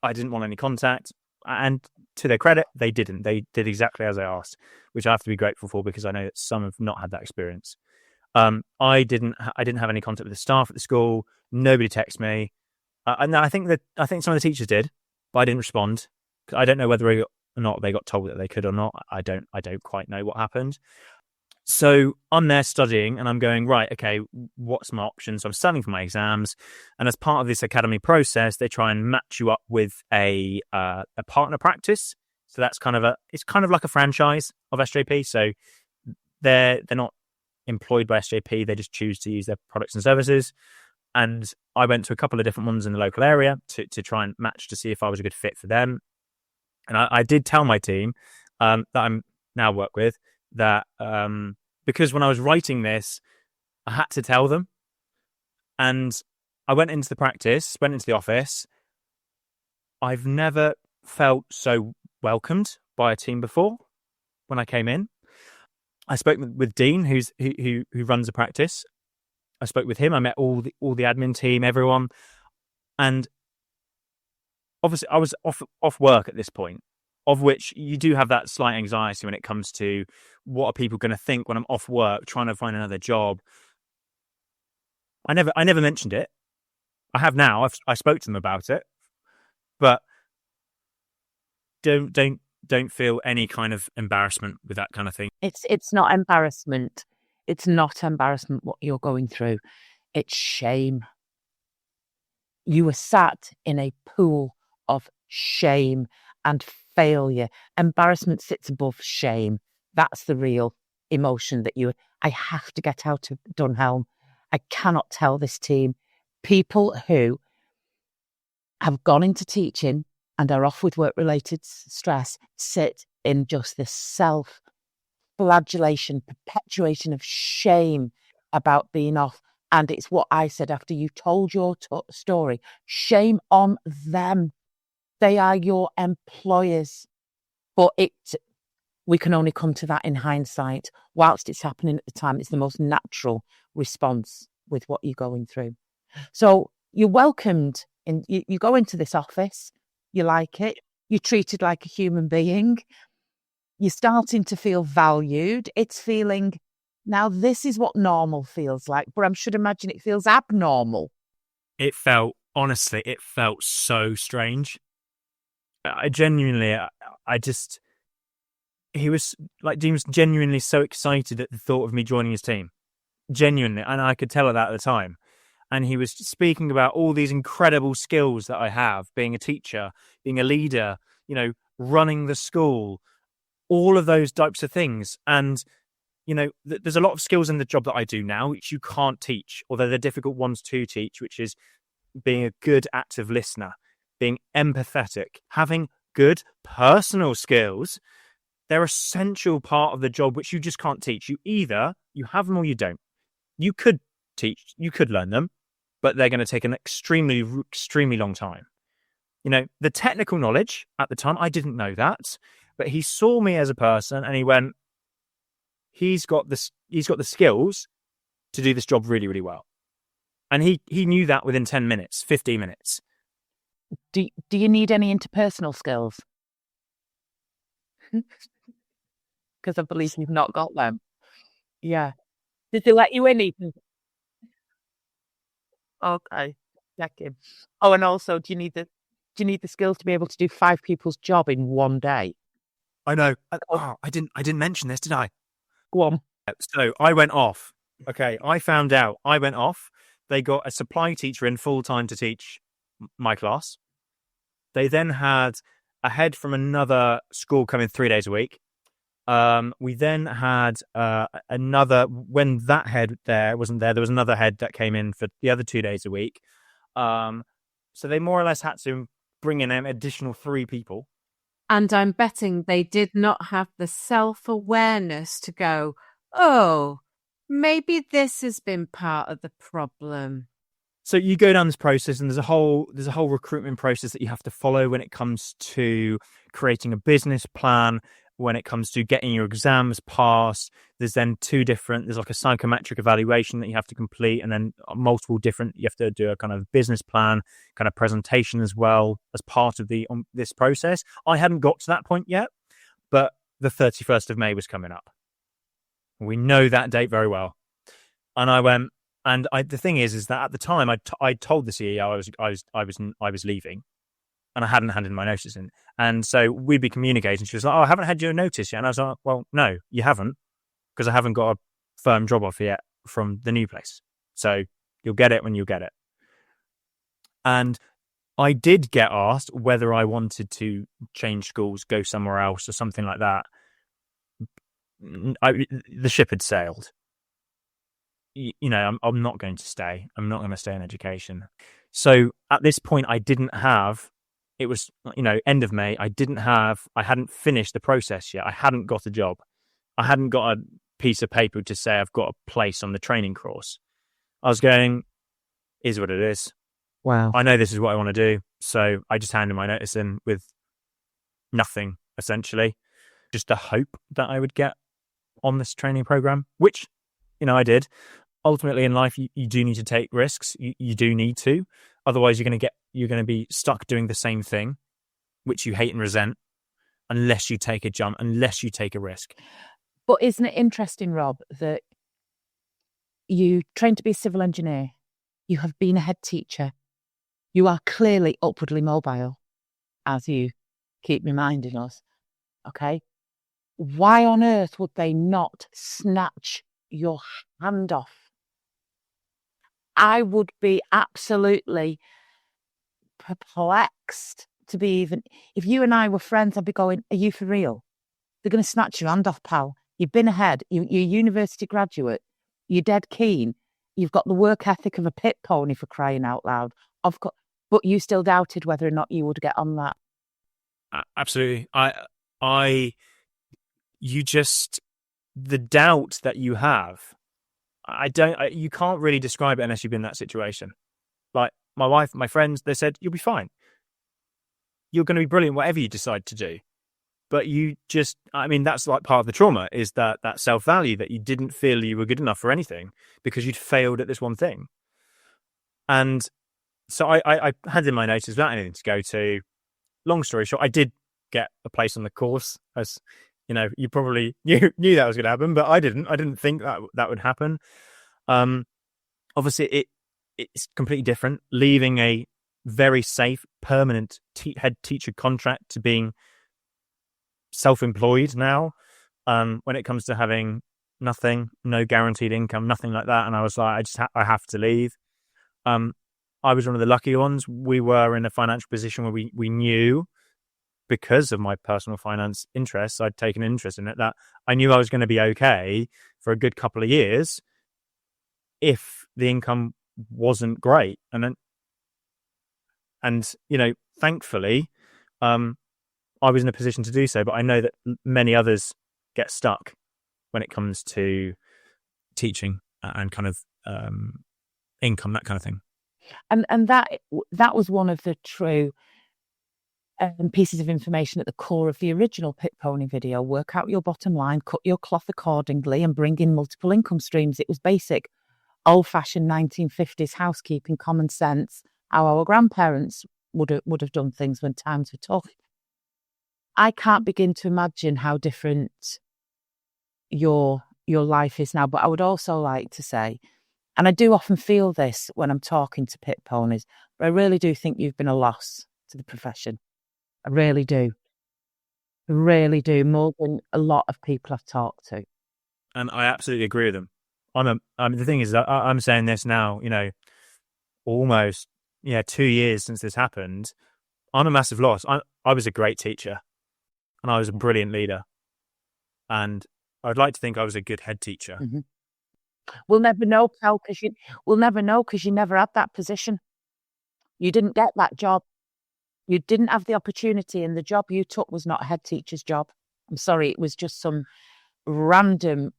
I didn't want any contact. And to their credit, they didn't. They did exactly as I asked, which I have to be grateful for because I know that some have not had that experience. I didn't have any contact with the staff at the school. Nobody texted me. And I think some of the teachers did, but I didn't respond. I don't know whether or not they got told that they could or not. I don't quite know what happened. So I'm there studying and I'm going, right, okay, what's my options? So I'm studying for my exams. And as part of this academy process, they try and match you up with a partner practice. So that's it's kind of like a franchise of SJP. So they're not employed by SJP. They just choose to use their products and services. And I went to a couple of different ones in the local area to try and match to see if I was a good fit for them. And I did tell my team that I'm now work with that because when I was writing this, I had to tell them. And I went into the office. I've never felt so welcomed by a team before when I came in. I spoke with Dean, who runs the practice. I spoke with him. I met all the admin team, everyone. And obviously I was off work at this point, of which you do have that slight anxiety when it comes to what are people going to think when I'm off work trying to find another job. I never mentioned it. I have now. I spoke to them about it, but don't feel any kind of embarrassment with that kind of thing. It's not embarrassment. It's not embarrassment what you're going through. It's shame. You were sat in a pool of shame and failure. Embarrassment sits above shame. That's the real emotion that I have to get out of Dunhelm. I cannot tell this team. People who have gone into teaching and are off with work-related stress sit in just this self-flagellation, perpetuation of shame about being off. And it's what I said after you told your story. Shame on them. They are your employers. But we can only come to that in hindsight. Whilst it's happening at the time, it's the most natural response with what you're going through. So you're welcomed. You go into this office. You like it. You're treated like a human being. You're starting to feel valued. It's feeling, now this is what normal feels like, but I should imagine it feels abnormal. It felt so strange. Dean was genuinely so excited at the thought of me joining his team. Genuinely. And I could tell at the time. And he was speaking about all these incredible skills that I have, being a teacher, being a leader, running the school, all of those types of things. And, there's a lot of skills in the job that I do now, which you can't teach, although they're difficult ones to teach, which is being a good active listener, being empathetic, having good personal skills. They're essential part of the job, which you just can't teach. You have them or you don't. You could teach, you could learn them, but they're going to take an extremely, extremely long time. The technical knowledge at the time, I didn't know that, but he saw me as a person and he went, he's got the skills to do this job really, really well. And he knew that within 10 minutes, 15 minutes. Do you need any interpersonal skills? Because I believe you've not got them. Yeah. Did they let you in, Ethan? Okay. Check in. Oh, and also, do you need Do you need the skills to be able to do 5 people's job in one day? I know. I didn't mention this, did I? Go on. So I went off. Okay, I found out. I went off. They got a supply teacher in full time to teach my class. They then had a head from another school coming 3 days a week. We then had another, when that head wasn't there was another head that came in for the other 2 days a week. So they more or less had to bring in an additional 3 people. And I'm betting they did not have the self-awareness to go, oh, maybe this has been part of the problem. So you go down this process, and there's a whole recruitment process that you have to follow when it comes to creating a business plan, when it comes to getting your exams passed. There's then there's like a psychometric evaluation that you have to complete, and then multiple different, you have to do a kind of business plan, kind of presentation as well as part of this process. I hadn't got to that point yet, but the 31st of May was coming up. We know that date very well. And I went, and the thing is that at the time I told the CEO I was leaving, and I hadn't handed my notice in. And so we'd be communicating. She was like, oh, I haven't had your notice yet. And I was like, well, no, you haven't, because I haven't got a firm job offer yet from the new place. So you'll get it when you get it. And I did get asked whether I wanted to change schools, go somewhere else or something like that. The ship had sailed. I'm not going to stay. I'm not going to stay in education. So at this point, I didn't have, it was, end of May. I hadn't finished the process yet. I hadn't got a job. I hadn't got a piece of paper to say I've got a place on the training course. I was going, is what it is. Wow. I know this is what I want to do. So I just handed my notice in with nothing, essentially. Just the hope that I would get on this training program, which, I did. Ultimately in life, you do need to take risks. You do need to. Otherwise, you're going to be stuck doing the same thing, which you hate and resent, unless you take a jump, unless you take a risk. But isn't it interesting, Rob, that you trained to be a civil engineer, you have been a head teacher, you are clearly upwardly mobile, as you keep reminding us, okay? Why on earth would they not snatch your hand off? I would be absolutely perplexed to be even, if you and I were friends, I'd be going, are you for real? They're going to snatch your hand off, pal. You've been ahead. You're a university graduate. You're dead keen. You've got the work ethic of a pit pony, for crying out loud. Of course, but you still doubted whether or not you would get on that. Absolutely. The doubt that you have, you can't really describe it unless you've been in that situation. Like my wife, my friends, they said, you'll be fine. You're going to be brilliant, whatever you decide to do. But that's like part of the trauma, is that self-value, that you didn't feel you were good enough for anything because you'd failed at this one thing. And so I handed in my notice without anything to go to. Long story short, I did get a place on the course, as you probably knew that was going to happen, but I didn't think that would happen. Obviously it's completely different, leaving a very safe, permanent head teacher contract to being self-employed now, when it comes to having nothing, no guaranteed income, nothing like that. And I was like, I have to leave. I was one of the lucky ones. We were in a financial position where we knew, because of my personal finance interests, I'd taken an interest in it, that I knew I was going to be okay for a good couple of years if the income wasn't great. And thankfully, I was in a position to do so. But I know that many others get stuck when it comes to teaching and kind of income, that kind of thing. And that was one of the true pieces of information at the core of the original Pit Pony video. Work out your bottom line, cut your cloth accordingly, and bring in multiple income streams. It was basic, old-fashioned 1950s housekeeping, common sense, how our grandparents would have done things when times were tough. I can't begin to imagine how different your life is now. But I would also like to say, and I do often feel this when I'm talking to pit ponies, but I really do think you've been a loss to the profession. I really do. I really do, more than a lot of people I've talked to. And I absolutely agree with them. The thing is, I'm saying this now, almost 2 years since this happened. I'm a massive loss. I was a great teacher, and I was a brilliant leader, and I'd like to think I was a good head teacher. Mm-hmm. We'll never know, Cal, because you never had that position. You didn't get that job. You didn't have the opportunity, and the job you took was not a head teacher's job. I'm sorry, it was just some random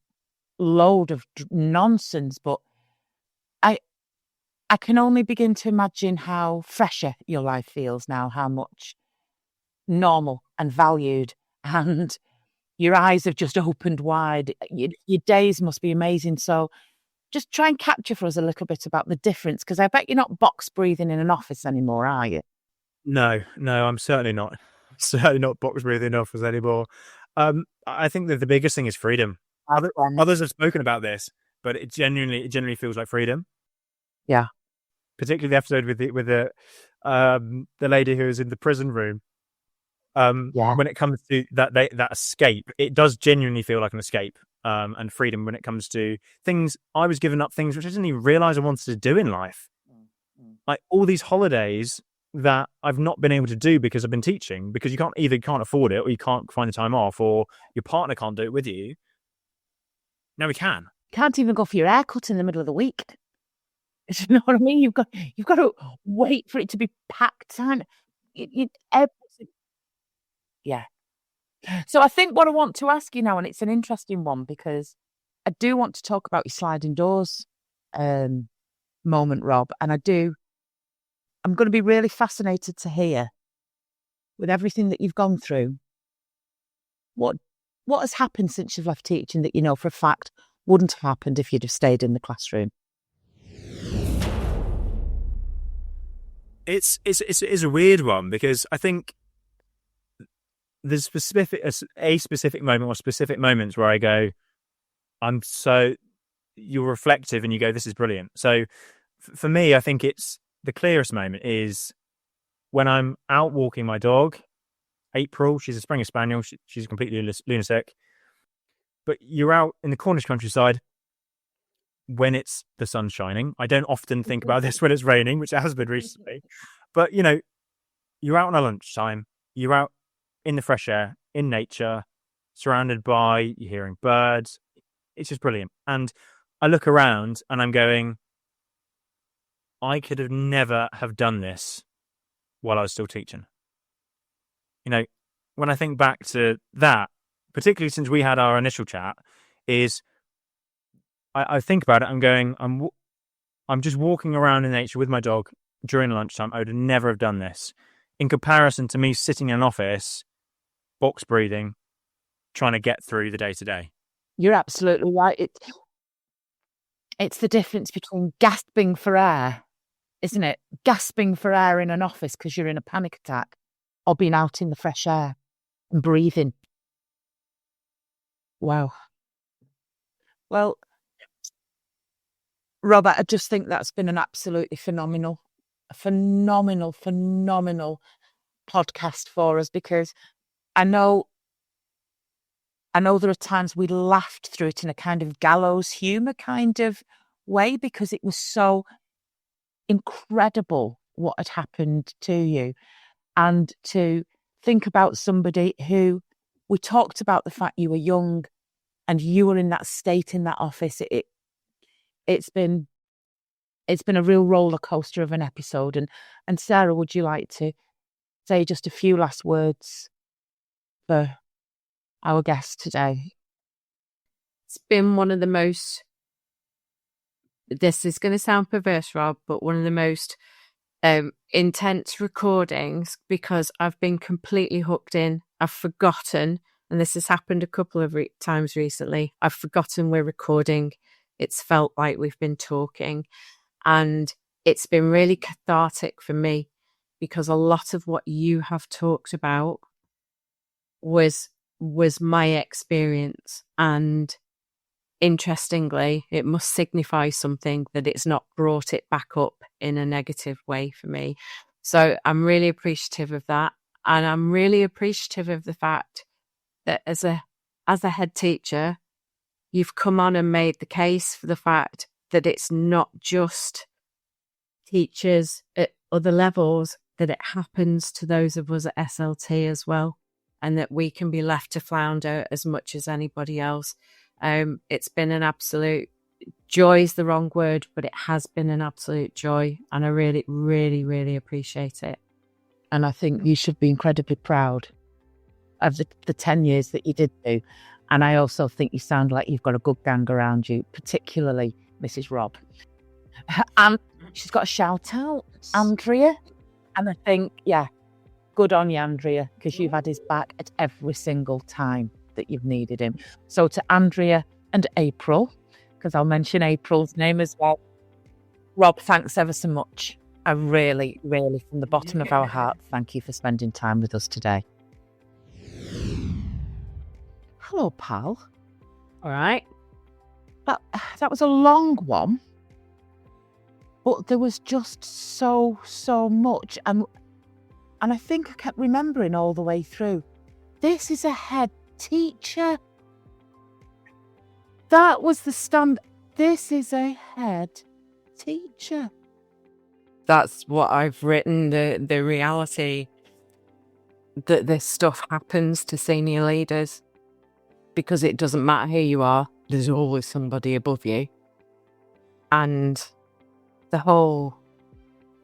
load of nonsense. But I can only begin to imagine how fresher your life feels now, how much normal and valued, and your eyes have just opened wide. Your days must be amazing. So just try and capture for us a little bit about the difference, because I bet you're not box breathing in an office anymore, are you? No, I'm certainly not. Certainly not box breathing in office anymore. I think that the biggest thing is freedom. Others have spoken about this, but it genuinely feels like freedom. Yeah. Particularly the episode with the lady who is in the prison room. When it comes to that escape, it does genuinely feel like an escape. And freedom when it comes to things. I was giving up things which I didn't even realize I wanted to do in life. Like all these holidays that I've not been able to do because I've been teaching, because you can't afford it, or you can't find the time off, or your partner can't do it with you. Now we can. Can't even go for your haircut in the middle of the week. You know what I mean? You've got to wait for it to be packed time. Yeah. So I think what I want to ask you now, and it's an interesting one, because I do want to talk about your sliding doors moment, Rob, and I'm going to be really fascinated to hear, with everything that you've gone through, what has happened since you've left teaching that you know for a fact wouldn't have happened if you'd have stayed in the classroom. It's a weird one, because I think there's a specific moment or specific moments where I go, you're reflective and you go, this is brilliant. So for me, I think it's the clearest moment is when I'm out walking my dog, April. She's a Springer Spaniel. She's completely lunatic. But you're out in the Cornish countryside when it's the sun shining. I don't often think about this when it's raining, which it has been recently. But, you're out on a lunchtime. You're out in the fresh air, in nature, surrounded by, you're hearing birds. It's just brilliant. And I look around and I'm going, I could have never have done this while I was still teaching. When I think back to that, particularly since we had our initial chat, is I think about it. I'm going, I'm just walking around in nature with my dog during lunchtime. I would never have done this. In comparison to me sitting in an office, box breathing, trying to get through the day to day. You're absolutely right. It's the difference between gasping for air, isn't it? Gasping for air in an office because you're in a panic attack, or being out in the fresh air and breathing. Wow. Well, Robert, I just think that's been an absolutely phenomenal podcast for us, because I know there are times we laughed through it in a kind of gallows humour kind of way, because it was so incredible what had happened to you. And to think about somebody who, we talked about the fact you were young and you were in that state in that office. It's been a real roller coaster of an episode. And Sarah, would you like to say just a few last words for our guest today? It's been one of the most, this is going to sound perverse, Rob, but one of the most intense recordings, because I've been completely hooked in. I've forgotten, and this has happened a couple of times recently, I've forgotten we're recording. It's felt like we've been talking, and it's been really cathartic for me, because a lot of what you have talked about was my experience. And interestingly, it must signify something that it's not brought it back up in a negative way for me. So I'm really appreciative of that. And I'm really appreciative of the fact that as a head teacher, you've come on and made the case for the fact that it's not just teachers at other levels, that it happens to those of us at SLT as well, and that we can be left to flounder as much as anybody else. It's been an absolute joy is the wrong word, but it has been an absolute joy, and I really, really, really appreciate it. And I think you should be incredibly proud of the 10 years that you did do. And I also think you sound like you've got a good gang around you, particularly Mrs. Rob. And she's got a shout out, Andrea. And I think, yeah, good on you, Andrea, because you've had his back at every single time that you've needed him. So to Andrea and April, because I'll mention April's name as well. Rob, thanks ever so much. I really, really, from the bottom of our heart, thank you for spending time with us today. Hello, pal. All right. That was a long one, but there was just so much. And I think I kept remembering all the way through, this is a head teacher. That was the stand. This is a head teacher. That's what I've written, the reality that this stuff happens to senior leaders, because it doesn't matter who you are, there's always somebody above you. And the whole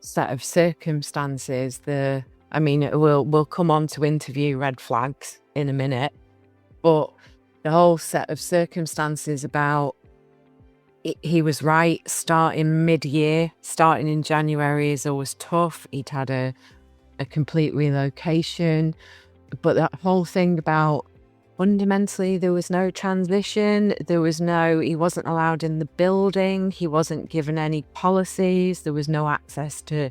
set of circumstances, we'll come on to interview red flags in a minute, but the whole set of circumstances about he was right, starting mid-year, starting in January is always tough. He'd had a complete relocation, but that whole thing about fundamentally there was no transition, he wasn't allowed in the building, he wasn't given any policies, there was no access to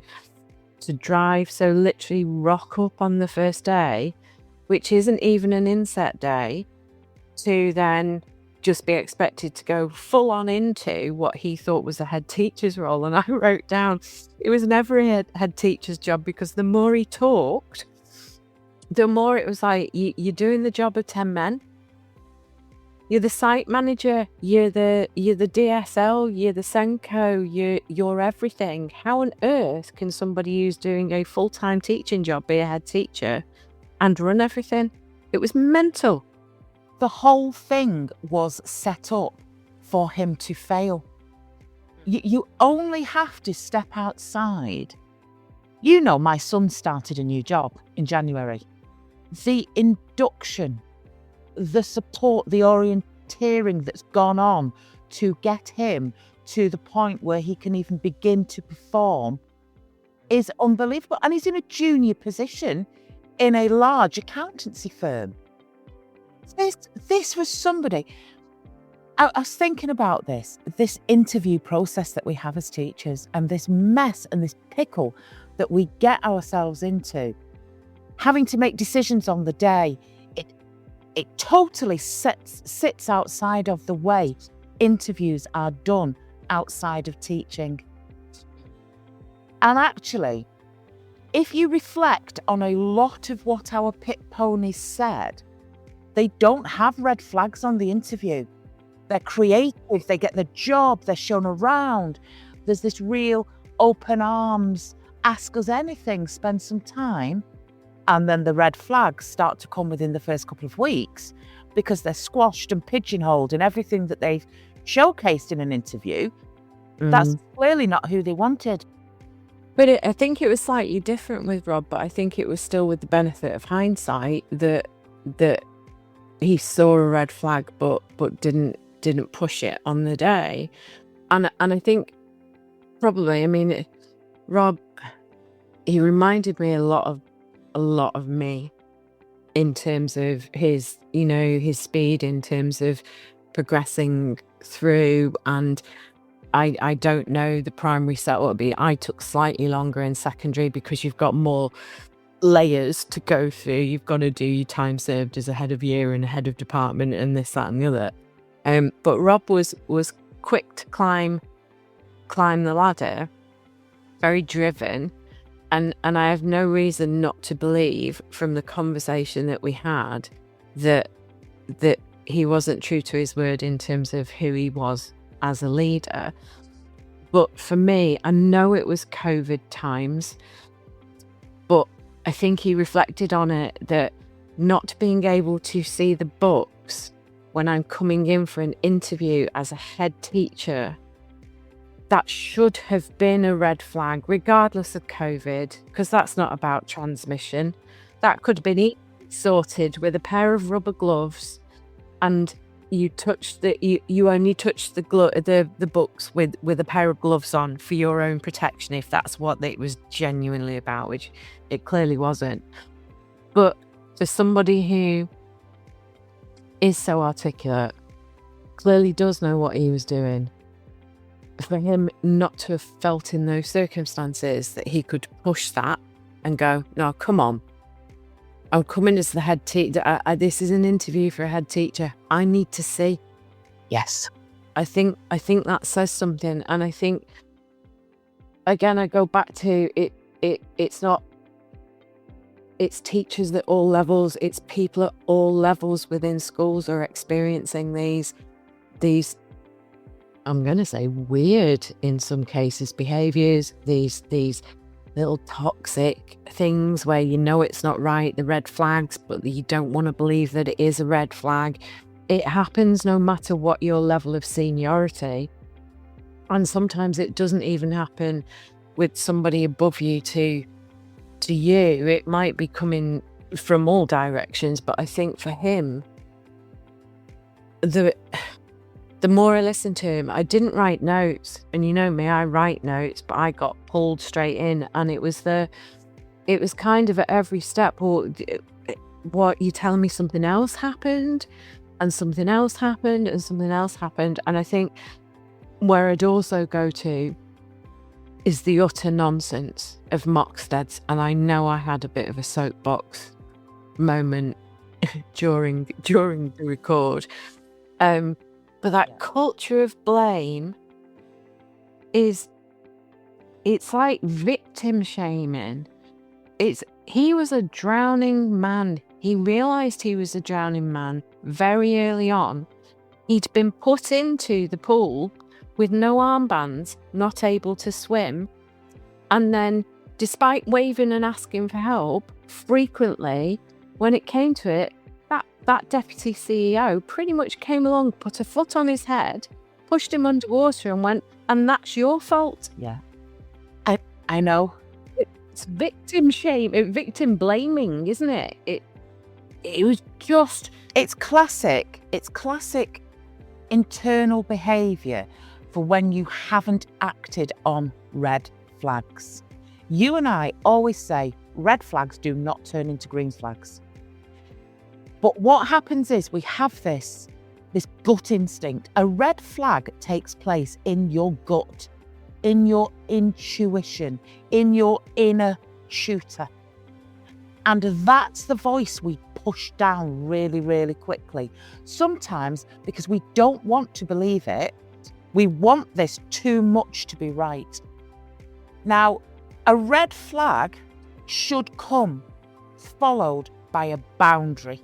drive, so literally rock up on the first day, which isn't even an inset day, to then just be expected to go full on into what he thought was a head teacher's role. And I wrote down, it was never a head teacher's job, because the more he talked, the more it was like, you're doing the job of 10 men. You're the site manager, you're the DSL, you're the Senko, you're everything. How on earth can somebody who's doing a full-time teaching job be a head teacher and run everything? It was mental. The whole thing was set up for him to fail. You only have to step outside. You know, my son started a new job in January. The induction, the support, the orienteering that's gone on to get him to the point where he can even begin to perform is unbelievable. And he's in a junior position in a large accountancy firm. This was somebody. I was thinking about this interview process that we have as teachers, and this mess and this pickle that we get ourselves into, having to make decisions on the day. It totally sits outside of the way interviews are done outside of teaching. And actually, if you reflect on a lot of what our pit ponies said, they don't have red flags on the interview. They're creative, they get the job, they're shown around. There's this real open arms, ask us anything, spend some time. And then the red flags start to come within the first couple of weeks, because they're squashed and pigeonholed in everything that they've showcased in an interview. That's clearly not who they wanted. But I think it was slightly different with Rob, but I think it was still with the benefit of hindsight that he saw a red flag, but didn't push it on the day, and I think probably, Rob, he reminded me a lot of me in terms of his speed, in terms of progressing through, and I don't know the primary setup. I took slightly longer in secondary because you've got more layers to go through. You've got to do your time served as a head of year and a head of department and this, that and the other. But Rob was quick to climb the ladder, very driven, And I have no reason not to believe from the conversation that we had that he wasn't true to his word in terms of who he was as a leader. But for me, I know it was COVID times, but I think he reflected on it that not being able to see the books when I'm coming in for an interview as a head teacher, that should have been a red flag, regardless of COVID, because that's not about transmission. That could have been sorted with a pair of rubber gloves, and you only touched the books with a pair of gloves on for your own protection, if that's what it was genuinely about, which it clearly wasn't. But for somebody who is so articulate, clearly does know what he was doing, for him not to have felt in those circumstances that he could push that and go, no, come on, I'm coming as the head teacher. This is an interview for a head teacher. I need to see. Yes. I think that says something. And I think, again, I go back to it. It's teachers at all levels. It's people at all levels within schools are experiencing these, I'm going to say weird in some cases, behaviours, these little toxic things where you know it's not right, the red flags, but you don't want to believe that it is a red flag. It happens no matter what your level of seniority. And sometimes it doesn't even happen with somebody above you to you. It might be coming from all directions, but I think for him, the more I listened to him, I didn't write notes, and you know me, I write notes, but I got pulled straight in, and it was kind of at every step, or what, you telling me something else happened, and something else happened, and something else happened. And I think where I'd also go to is the utter nonsense of mocksteds, and I know I had a bit of a soapbox moment during the record. But that culture of blame it's like victim shaming. He was a drowning man. He realised he was a drowning man very early on. He'd been put into the pool with no armbands, not able to swim. And then, despite waving and asking for help, frequently, when it came to it, that deputy CEO pretty much came along, put a foot on his head, pushed him underwater and went, and that's your fault. Yeah. I know. It's victim shame, victim blaming, isn't it? It was just... It's classic internal behaviour for when you haven't acted on red flags. You and I always say red flags do not turn into green flags. But what happens is we have this gut instinct. A red flag takes place in your gut, in your intuition, in your inner shooter. And that's the voice we push down really, really quickly. Sometimes because we don't want to believe it, we want this too much to be right. Now, a red flag should come followed by a boundary.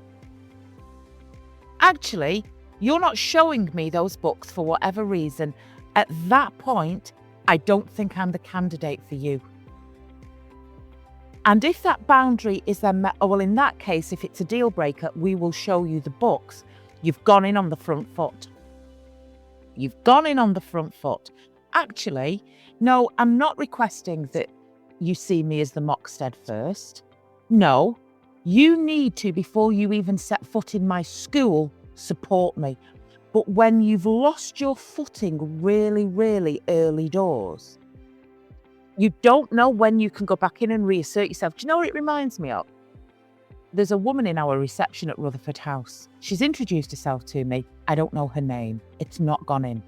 Actually, you're not showing me those books for whatever reason. At that point, I don't think I'm the candidate for you. And if that boundary is then met, well, in that case, if it's a deal breaker, we will show you the books. You've gone in on the front foot. You've gone in on the front foot. Actually, no, I'm not requesting that you see me as the mocksted first. No, you need to, before you even set foot in my school, support me. But when you've lost your footing really, really early doors, you don't know when you can go back in and reassert yourself. Do you know what it reminds me of? There's a woman in our reception at Rutherford House. She's introduced herself to me. I don't know her name. It's not gone in.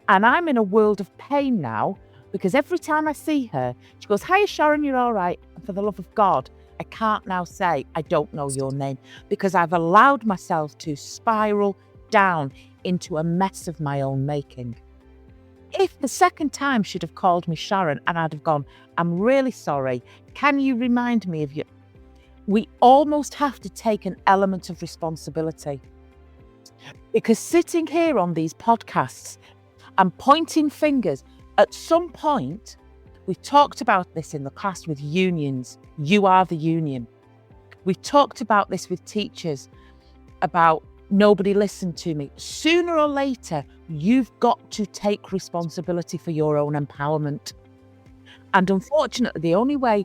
And I'm in a world of pain now because every time I see her, she goes, "Hiya, Sharon, you're all right." And for the love of God, I can't now say, "I don't know your name," because I've allowed myself to spiral down into a mess of my own making. if the second time she'd have called me Sharon and I'd have gone, I'm really sorry, can you remind me of you? We almost have to take an element of responsibility. Because sitting here on these podcasts and pointing fingers, at some point, we've talked about this in the class with unions. You are the union. We've talked about this with teachers about nobody listened to me. Sooner or later, you've got to take responsibility for your own empowerment. And unfortunately, the only way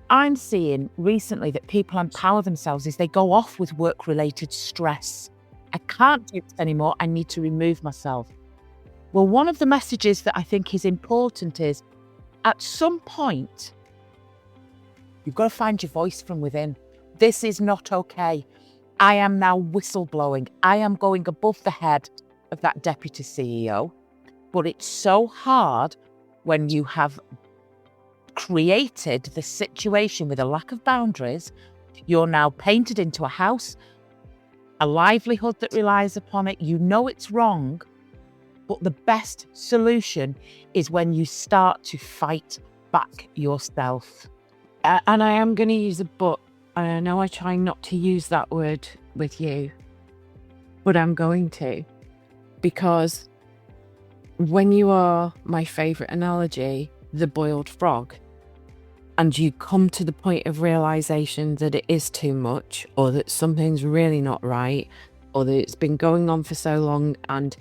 I'm seeing recently that people empower themselves is they go off with work-related stress. I can't do this anymore. I need to remove myself. Well, one of the messages that I think is important is at some point, you've got to find your voice from within. This is not okay. I am now whistleblowing. I am going above the head of that deputy CEO. But it's so hard when you have created the situation with a lack of boundaries. You're now painted into a house, a livelihood that relies upon it. You know it's wrong, but the best solution is when you start to fight back yourself. And I am going to use a but. I know I try not to use that word with you, but I'm going to, because when you are, my favourite analogy, the boiled frog, and you come to the point of realisation that it is too much, or that something's really not right, or that it's been going on for so long, and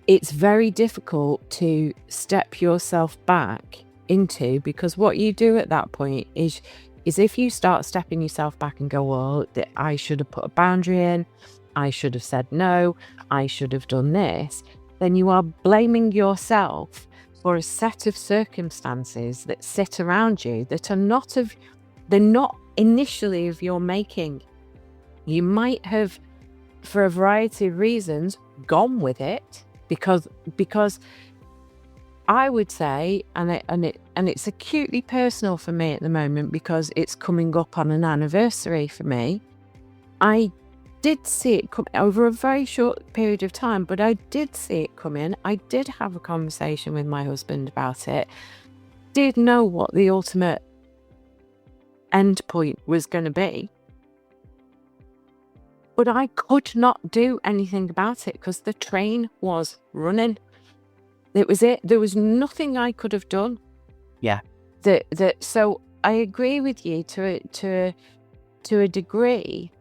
it's very difficult to step yourself back into, because what you do at that point is if you start stepping yourself back and go, well, I should have put a boundary in, I should have said no, I should have done this, then you are blaming yourself for a set of circumstances that sit around you that are they're not initially of your making. You might have, for a variety of reasons, gone with it because I would say, and it's acutely personal for me at the moment because it's coming up on an anniversary for me. I did see it come over a very short period of time, but I did see it come in. I did have a conversation with my husband about it. Did know what the ultimate end point was going to be. But I could not do anything about it because the train was running. It was it. There was nothing I could have done. Yeah. So I agree with you to a degree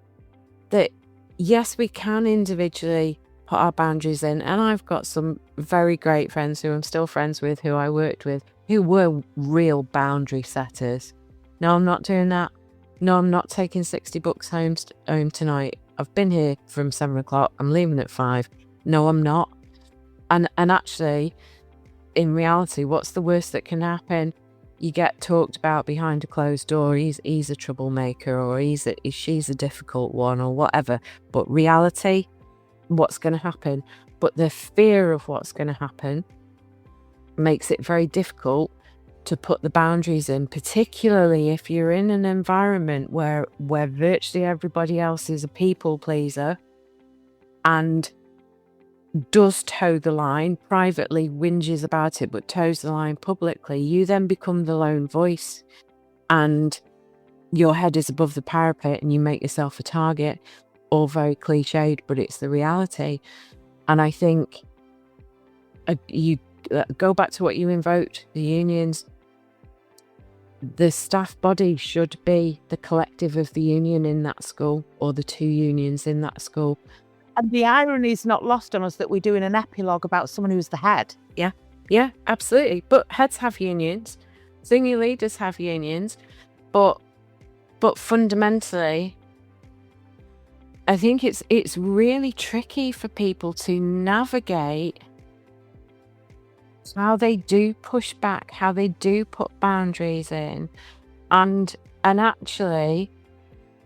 that yes, we can individually put our boundaries in. And I've got some very great friends who I'm still friends with, who I worked with, who were real boundary setters. No, I'm not doing that. No, I'm not taking 60 books home tonight. I've been here from 7 o'clock. I'm leaving at 5. No, I'm not. And actually, in reality, what's the worst that can happen? You get talked about behind a closed door. He's a troublemaker, or she's a difficult one, or whatever. But reality, what's going to happen? But the fear of what's going to happen makes it very difficult to put the boundaries in, particularly if you're in an environment where virtually everybody else is a people pleaser and does toe the line, privately whinges about it, but toes the line publicly. You then become the lone voice and your head is above the parapet and you make yourself a target. All very cliched, but it's the reality. And I think you go back to what you invoked, the unions. The staff body should be the collective of the union in that school, or the two unions in that school. And the irony is not lost on us that we're doing an epilogue about someone who's the head. Yeah, absolutely. But heads have unions, senior leaders have unions, but fundamentally, I think it's really tricky for people to navigate how they do push back, how they do put boundaries in, and actually,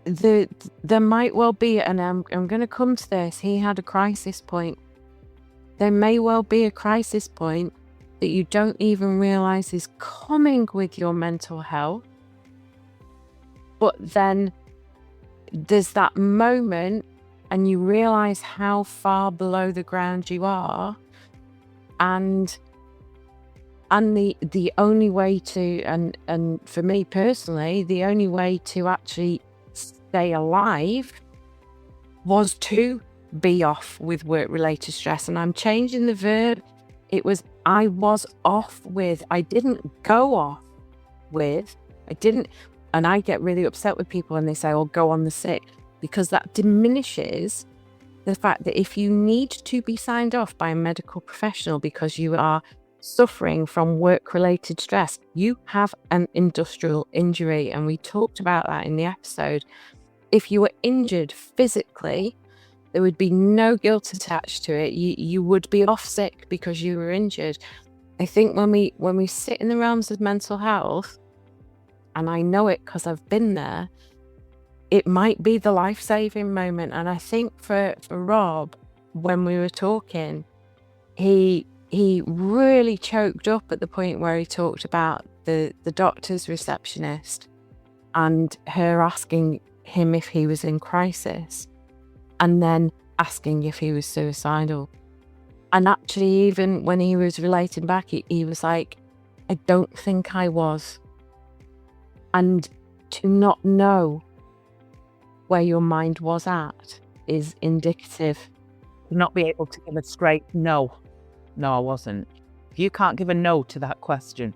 there might well be, and I'm going to come to this, he had a crisis point. There may well be a crisis point that you don't even realise is coming with your mental health. But then there's that moment and you realise how far below the ground you are, and the only way to, and for me personally, the only way to actually stay alive was to be off with work-related stress. And I'm changing the verb. It was I was off with. I didn't go off with. I didn't. And I get really upset with people when they say, "Oh, go on the sick," because that diminishes the fact that if you need to be signed off by a medical professional because you are suffering from work-related stress, you have an industrial injury. And we talked about that in the episode. If you were injured physically, there would be no guilt attached to it. You would be off sick because you were injured. I think when we sit in the realms of mental health, and I know it because I've been there, it might be the life-saving moment. And I think for Rob, when we were talking, he really choked up at the point where he talked about the doctor's receptionist and her asking him if he was in crisis and then asking if he was suicidal. And actually, even when he was relating back, he was like, I don't think I was. And to not know where your mind was at is indicative. Not be able to give a straight no. No, I wasn't. If you can't give a no to that question.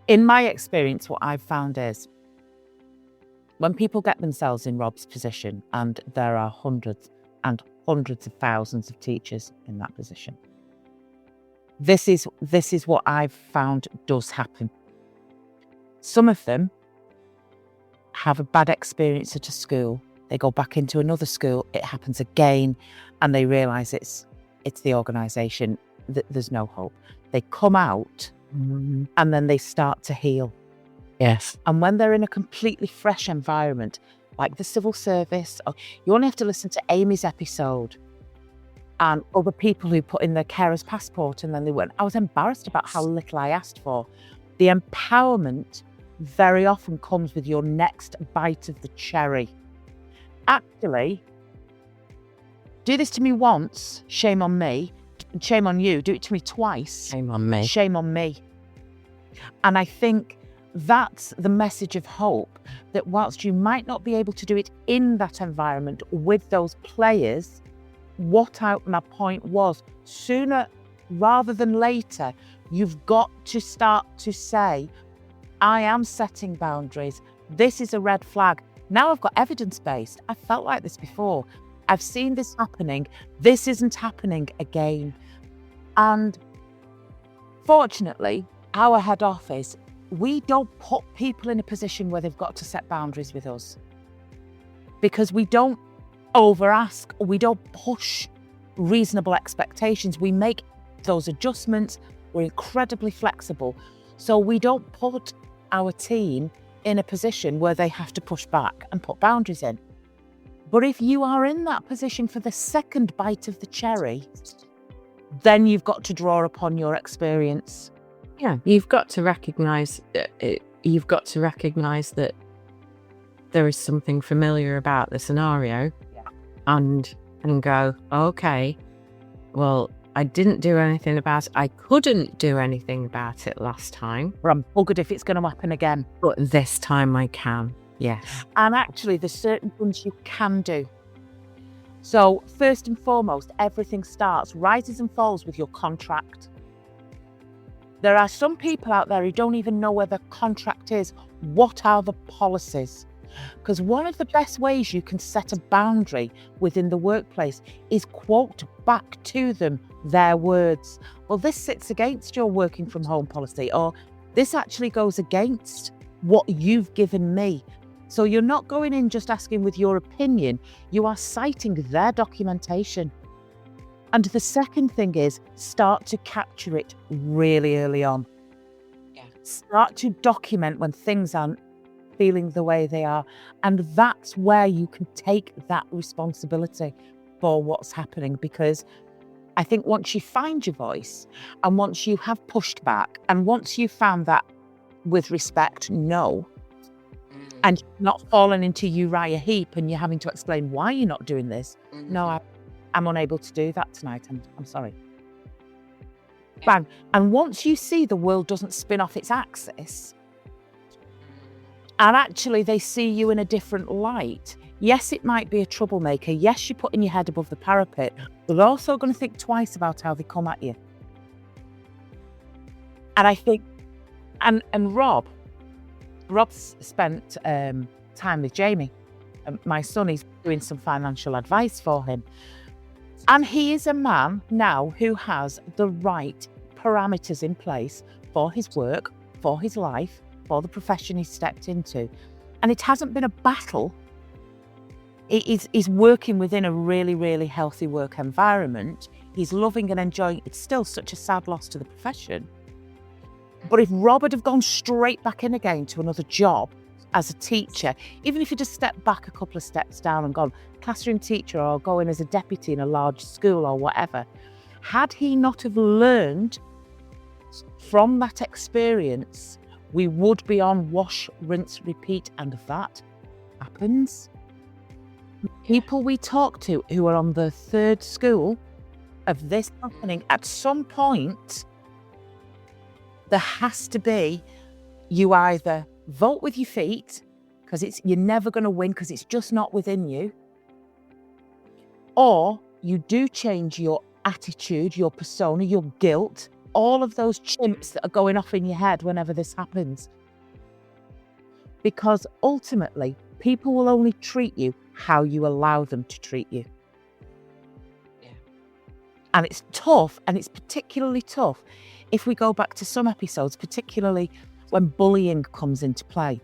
In my experience, what I've found is when people get themselves in Rob's position, and there are hundreds and hundreds of thousands of teachers in that position, this is what I've found does happen. Some of them have a bad experience at a school. They go back into another school. It happens again, and they realise it's the organisation. There's no hope. They come out, and then they start to heal. Yes. And when they're in a completely fresh environment, like the civil service, you only have to listen to Amy's episode and other people who put in their carer's passport and then they went, I was embarrassed about how little I asked for. The empowerment very often comes with your next bite of the cherry. Actually, do this to me once, shame on me. Shame on you. Do it to me twice. Shame on me. Shame on me. And I think that's the message of hope, that whilst you might not be able to do it in that environment with those players, my point was, sooner rather than later, you've got to start to say, I am setting boundaries. This is a red flag. Now I've got evidence-based. I felt like this before. I've seen this happening. This isn't happening again. And fortunately, our head office, we don't put people in a position where they've got to set boundaries with us, because we don't over-ask, or we don't push reasonable expectations. We make those adjustments. We're incredibly flexible. So we don't put our team in a position where they have to push back and put boundaries in. But if you are in that position for the second bite of the cherry, then you've got to draw upon your experience. Yeah, you've got to recognise you've got to recognise that there is something familiar about the scenario, and go, okay, well, I didn't do anything about it. I couldn't do anything about it last time. Or I'm buggered if it's going to happen again. But this time I can. Yes. And actually, there's certain things you can do. So first and foremost, everything rises and falls with your contract. There are some people out there who don't even know where the contract is. What are the policies? Because one of the best ways you can set a boundary within the workplace is quote back to them their words. Well, this sits against your working from home policy, or this actually goes against what you've given me. So you're not going in just asking with your opinion, you are citing their documentation. And the second thing is, start to capture it really early on. Yeah. Start to document when things aren't feeling the way they are. And that's where you can take that responsibility for what's happening. Because I think once you find your voice, and once you have pushed back, and once you found that with respect, no, and not fallen into Uriah Heep and you're having to explain why you're not doing this. No, I'm unable to do that tonight. I'm sorry. bang. And once you see the world doesn't spin off its axis, and actually they see you in a different light, yes, it might be a troublemaker. Yes, you're putting your head above the parapet, but they're also going to think twice about how they come at you. And I think, and Rob's spent time with Jamie. My son is doing some financial advice for him. And he is a man now who has the right parameters in place for his work, for his life, for the profession he's stepped into. And it hasn't been a battle. He's working within a really, really healthy work environment. He's loving and enjoying it. It's still such a sad loss to the profession. But if Rob had have gone straight back in again to another job as a teacher, even if he just stepped back a couple of steps down and gone classroom teacher or going as a deputy in a large school or whatever, had he not have learned from that experience, we would be on wash, rinse, repeat, and that happens. People we talk to who are on the third school of this happening, at some point, there has to be, you either vote with your feet, because you're never going to win because it's just not within you, or you do change your attitude, your persona, your guilt, all of those chimps that are going off in your head whenever this happens. Because ultimately, people will only treat you how you allow them to treat you. Yeah. And it's tough, and it's particularly tough if we go back to some episodes, particularly when bullying comes into play.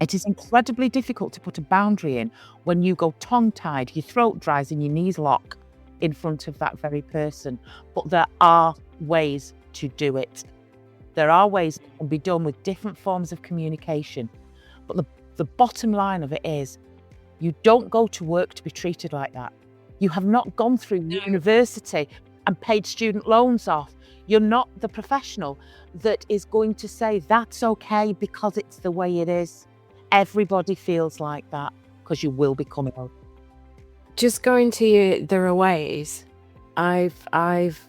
It is incredibly difficult to put a boundary in when you go tongue-tied, your throat dries and your knees lock in front of that very person. But there are ways to do it. There are ways it can be done with different forms of communication. But the bottom line of it is, you don't go to work to be treated like that. You have not gone through university and paid student loans off. You're not the professional that is going to say that's okay because it's the way it is. Everybody feels like that because you will be coming out. Just going to there are ways. I've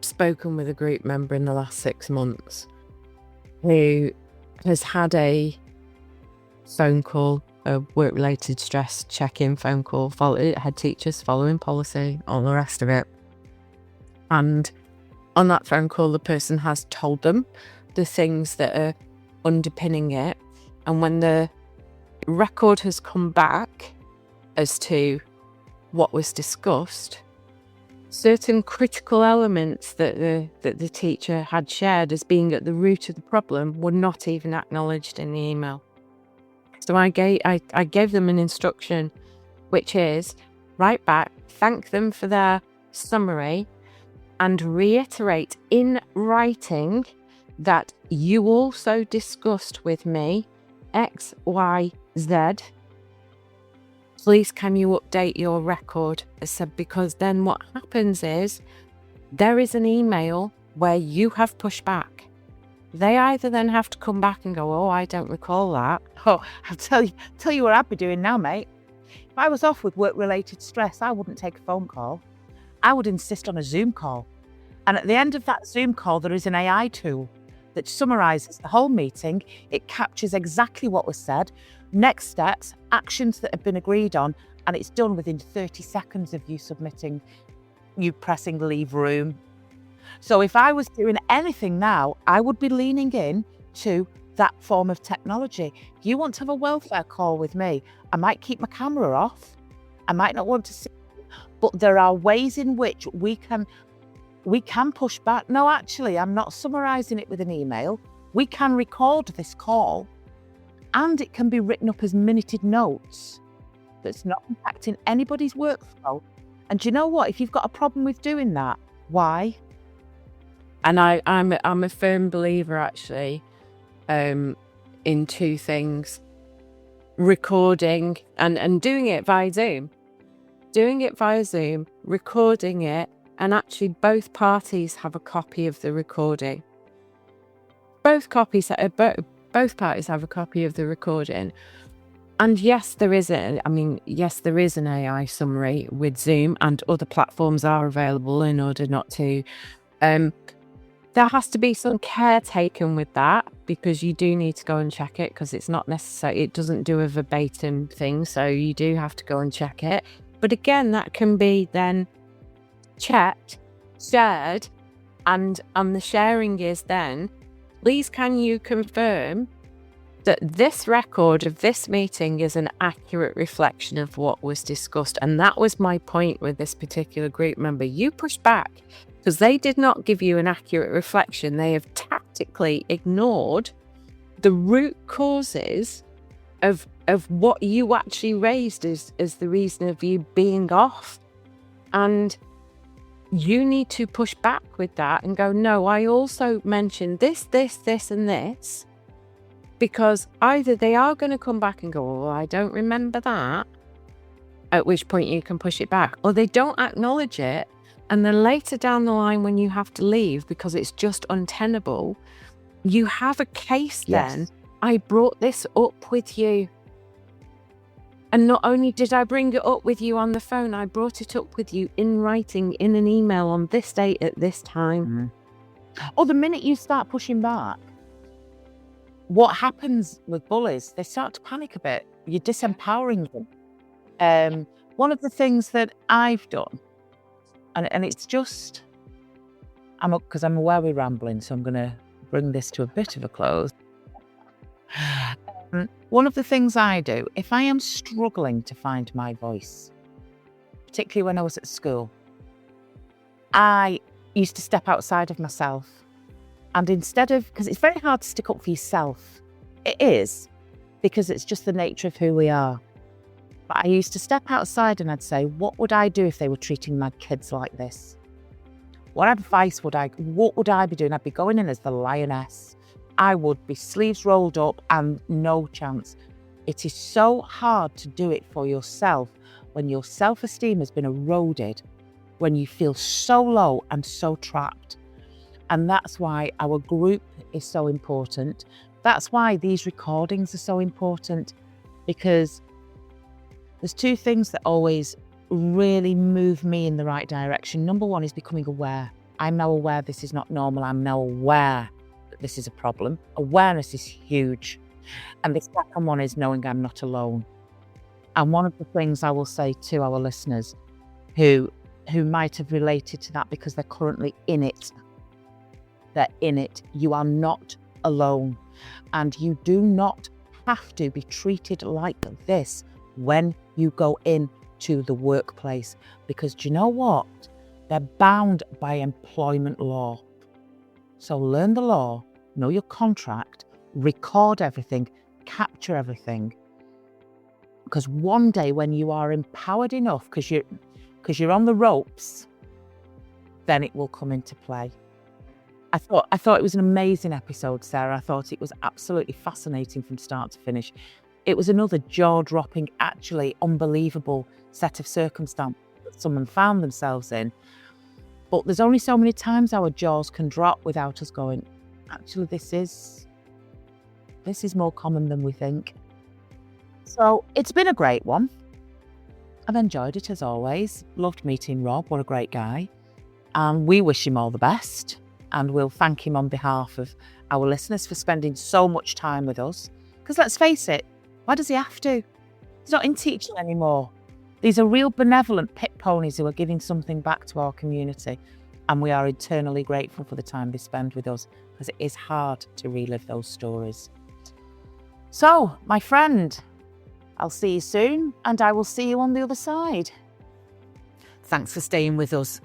spoken with a group member in the last 6 months who has had a phone call, a work-related stress check-in phone call, head teachers following policy, all the rest of it. And on that phone call, the person has told them the things that are underpinning it. And when the record has come back as to what was discussed, certain critical elements that the teacher had shared as being at the root of the problem were not even acknowledged in the email. So I gave them an instruction, which is write back, thank them for their summary, and reiterate in writing that you also discussed with me X, Y, Z. Please can you update your record? I said, because then what happens is there is an email where you have pushed back. They either then have to come back and go, oh, I don't recall that. Oh, I'll tell you what I'd be doing now, mate. If I was off with work-related stress, I wouldn't take a phone call. I would insist on a Zoom call. And at the end of that Zoom call, there is an AI tool that summarises the whole meeting. It captures exactly what was said, next steps, actions that have been agreed on, and it's done within 30 seconds of you pressing leave room. So if I was doing anything now, I would be leaning in to that form of technology. If you want to have a welfare call with me, I might keep my camera off. I might not want to see, but there are ways in which we can push back. No, actually, I'm not summarising it with an email. We can record this call and it can be written up as minuted notes that's not impacting anybody's workflow. And do you know what? If you've got a problem with doing that, why? And I'm a firm believer, actually, in two things: recording and doing it via Zoom. Doing it via Zoom, recording it, and actually both parties have a copy of the recording. Both parties have a copy of the recording. And yes, there is an AI summary with Zoom, and other platforms are available in order not to There has to be some care taken with that, because you do need to go and check it, because it's not necessary. It doesn't do a verbatim thing, so you do have to go and check it. But again, that can be then checked, shared, and the sharing is then, please can you confirm that this record of this meeting is an accurate reflection of what was discussed? And that was my point with this particular group member. You pushed back because they did not give you an accurate reflection. They have tactically ignored the root causes of what you actually raised as the reason of you being off. And you need to push back with that and go, no, I also mentioned this, and this, because either they are going to come back and go, oh, I don't remember that, at which point you can push it back, or they don't acknowledge it. And then later down the line, when you have to leave because it's just untenable, you have a case then. Yes. I brought this up with you. And not only did I bring it up with you on the phone, I brought it up with you in writing, in an email on this date at this time. Or the minute you start pushing back, what happens with bullies, they start to panic a bit. You're disempowering them. One of the things that I've done, and it's just, because I'm aware we're rambling, so I'm going to bring this to a bit of a close. One of the things I do, if I am struggling to find my voice, particularly when I was at school, I used to step outside of myself. And instead of, because it's very hard to stick up for yourself, it is, because it's just the nature of who we are. But I used to step outside and I'd say, what would I do if they were treating my kids like this? What advice what would I be doing? I'd be going in as the lioness. I would be sleeves rolled up and no chance. It is so hard to do it for yourself when your self-esteem has been eroded, when you feel so low and so trapped. And that's why our group is so important. That's why these recordings are so important, because there's two things that always really move me in the right direction. Number one is becoming aware. I'm now aware this is not normal. I'm now aware that this is a problem. Awareness is huge. And the second one is knowing I'm not alone. And one of the things I will say to our listeners who might have related to that because they're currently in it, they're in it. You are not alone. And you do not have to be treated like this when you go into the workplace. Because do you know what? They're bound by employment law. So learn the law, know your contract, record everything, capture everything. Because one day when you are empowered enough, because you're on the ropes, then it will come into play. I thought it was an amazing episode, Sarah. I thought it was absolutely fascinating from start to finish. It was another jaw-dropping, actually unbelievable set of circumstances that someone found themselves in. But there's only so many times our jaws can drop without us going, actually, this is more common than we think. So it's been a great one. I've enjoyed it as always. Loved meeting Rob. What a great guy. And we wish him all the best. And we'll thank him on behalf of our listeners for spending so much time with us. Because let's face it, why does he have to? He's not in teaching anymore. These are real benevolent pit ponies who are giving something back to our community. And we are eternally grateful for the time they spend with us, because it is hard to relive those stories. So, my friend, I'll see you soon, and I will see you on the other side. Thanks for staying with us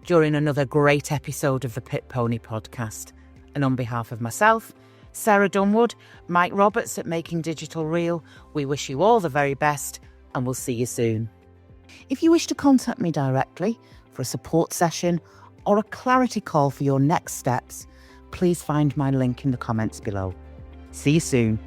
during another great episode of the Pit Pony podcast. And on behalf of myself, Sarah Dunwood, Mike Roberts at Making Digital Real, we wish you all the very best, and we'll see you soon. If you wish to contact me directly for a support session or a clarity call for your next steps, please find my link in the comments below. See you soon.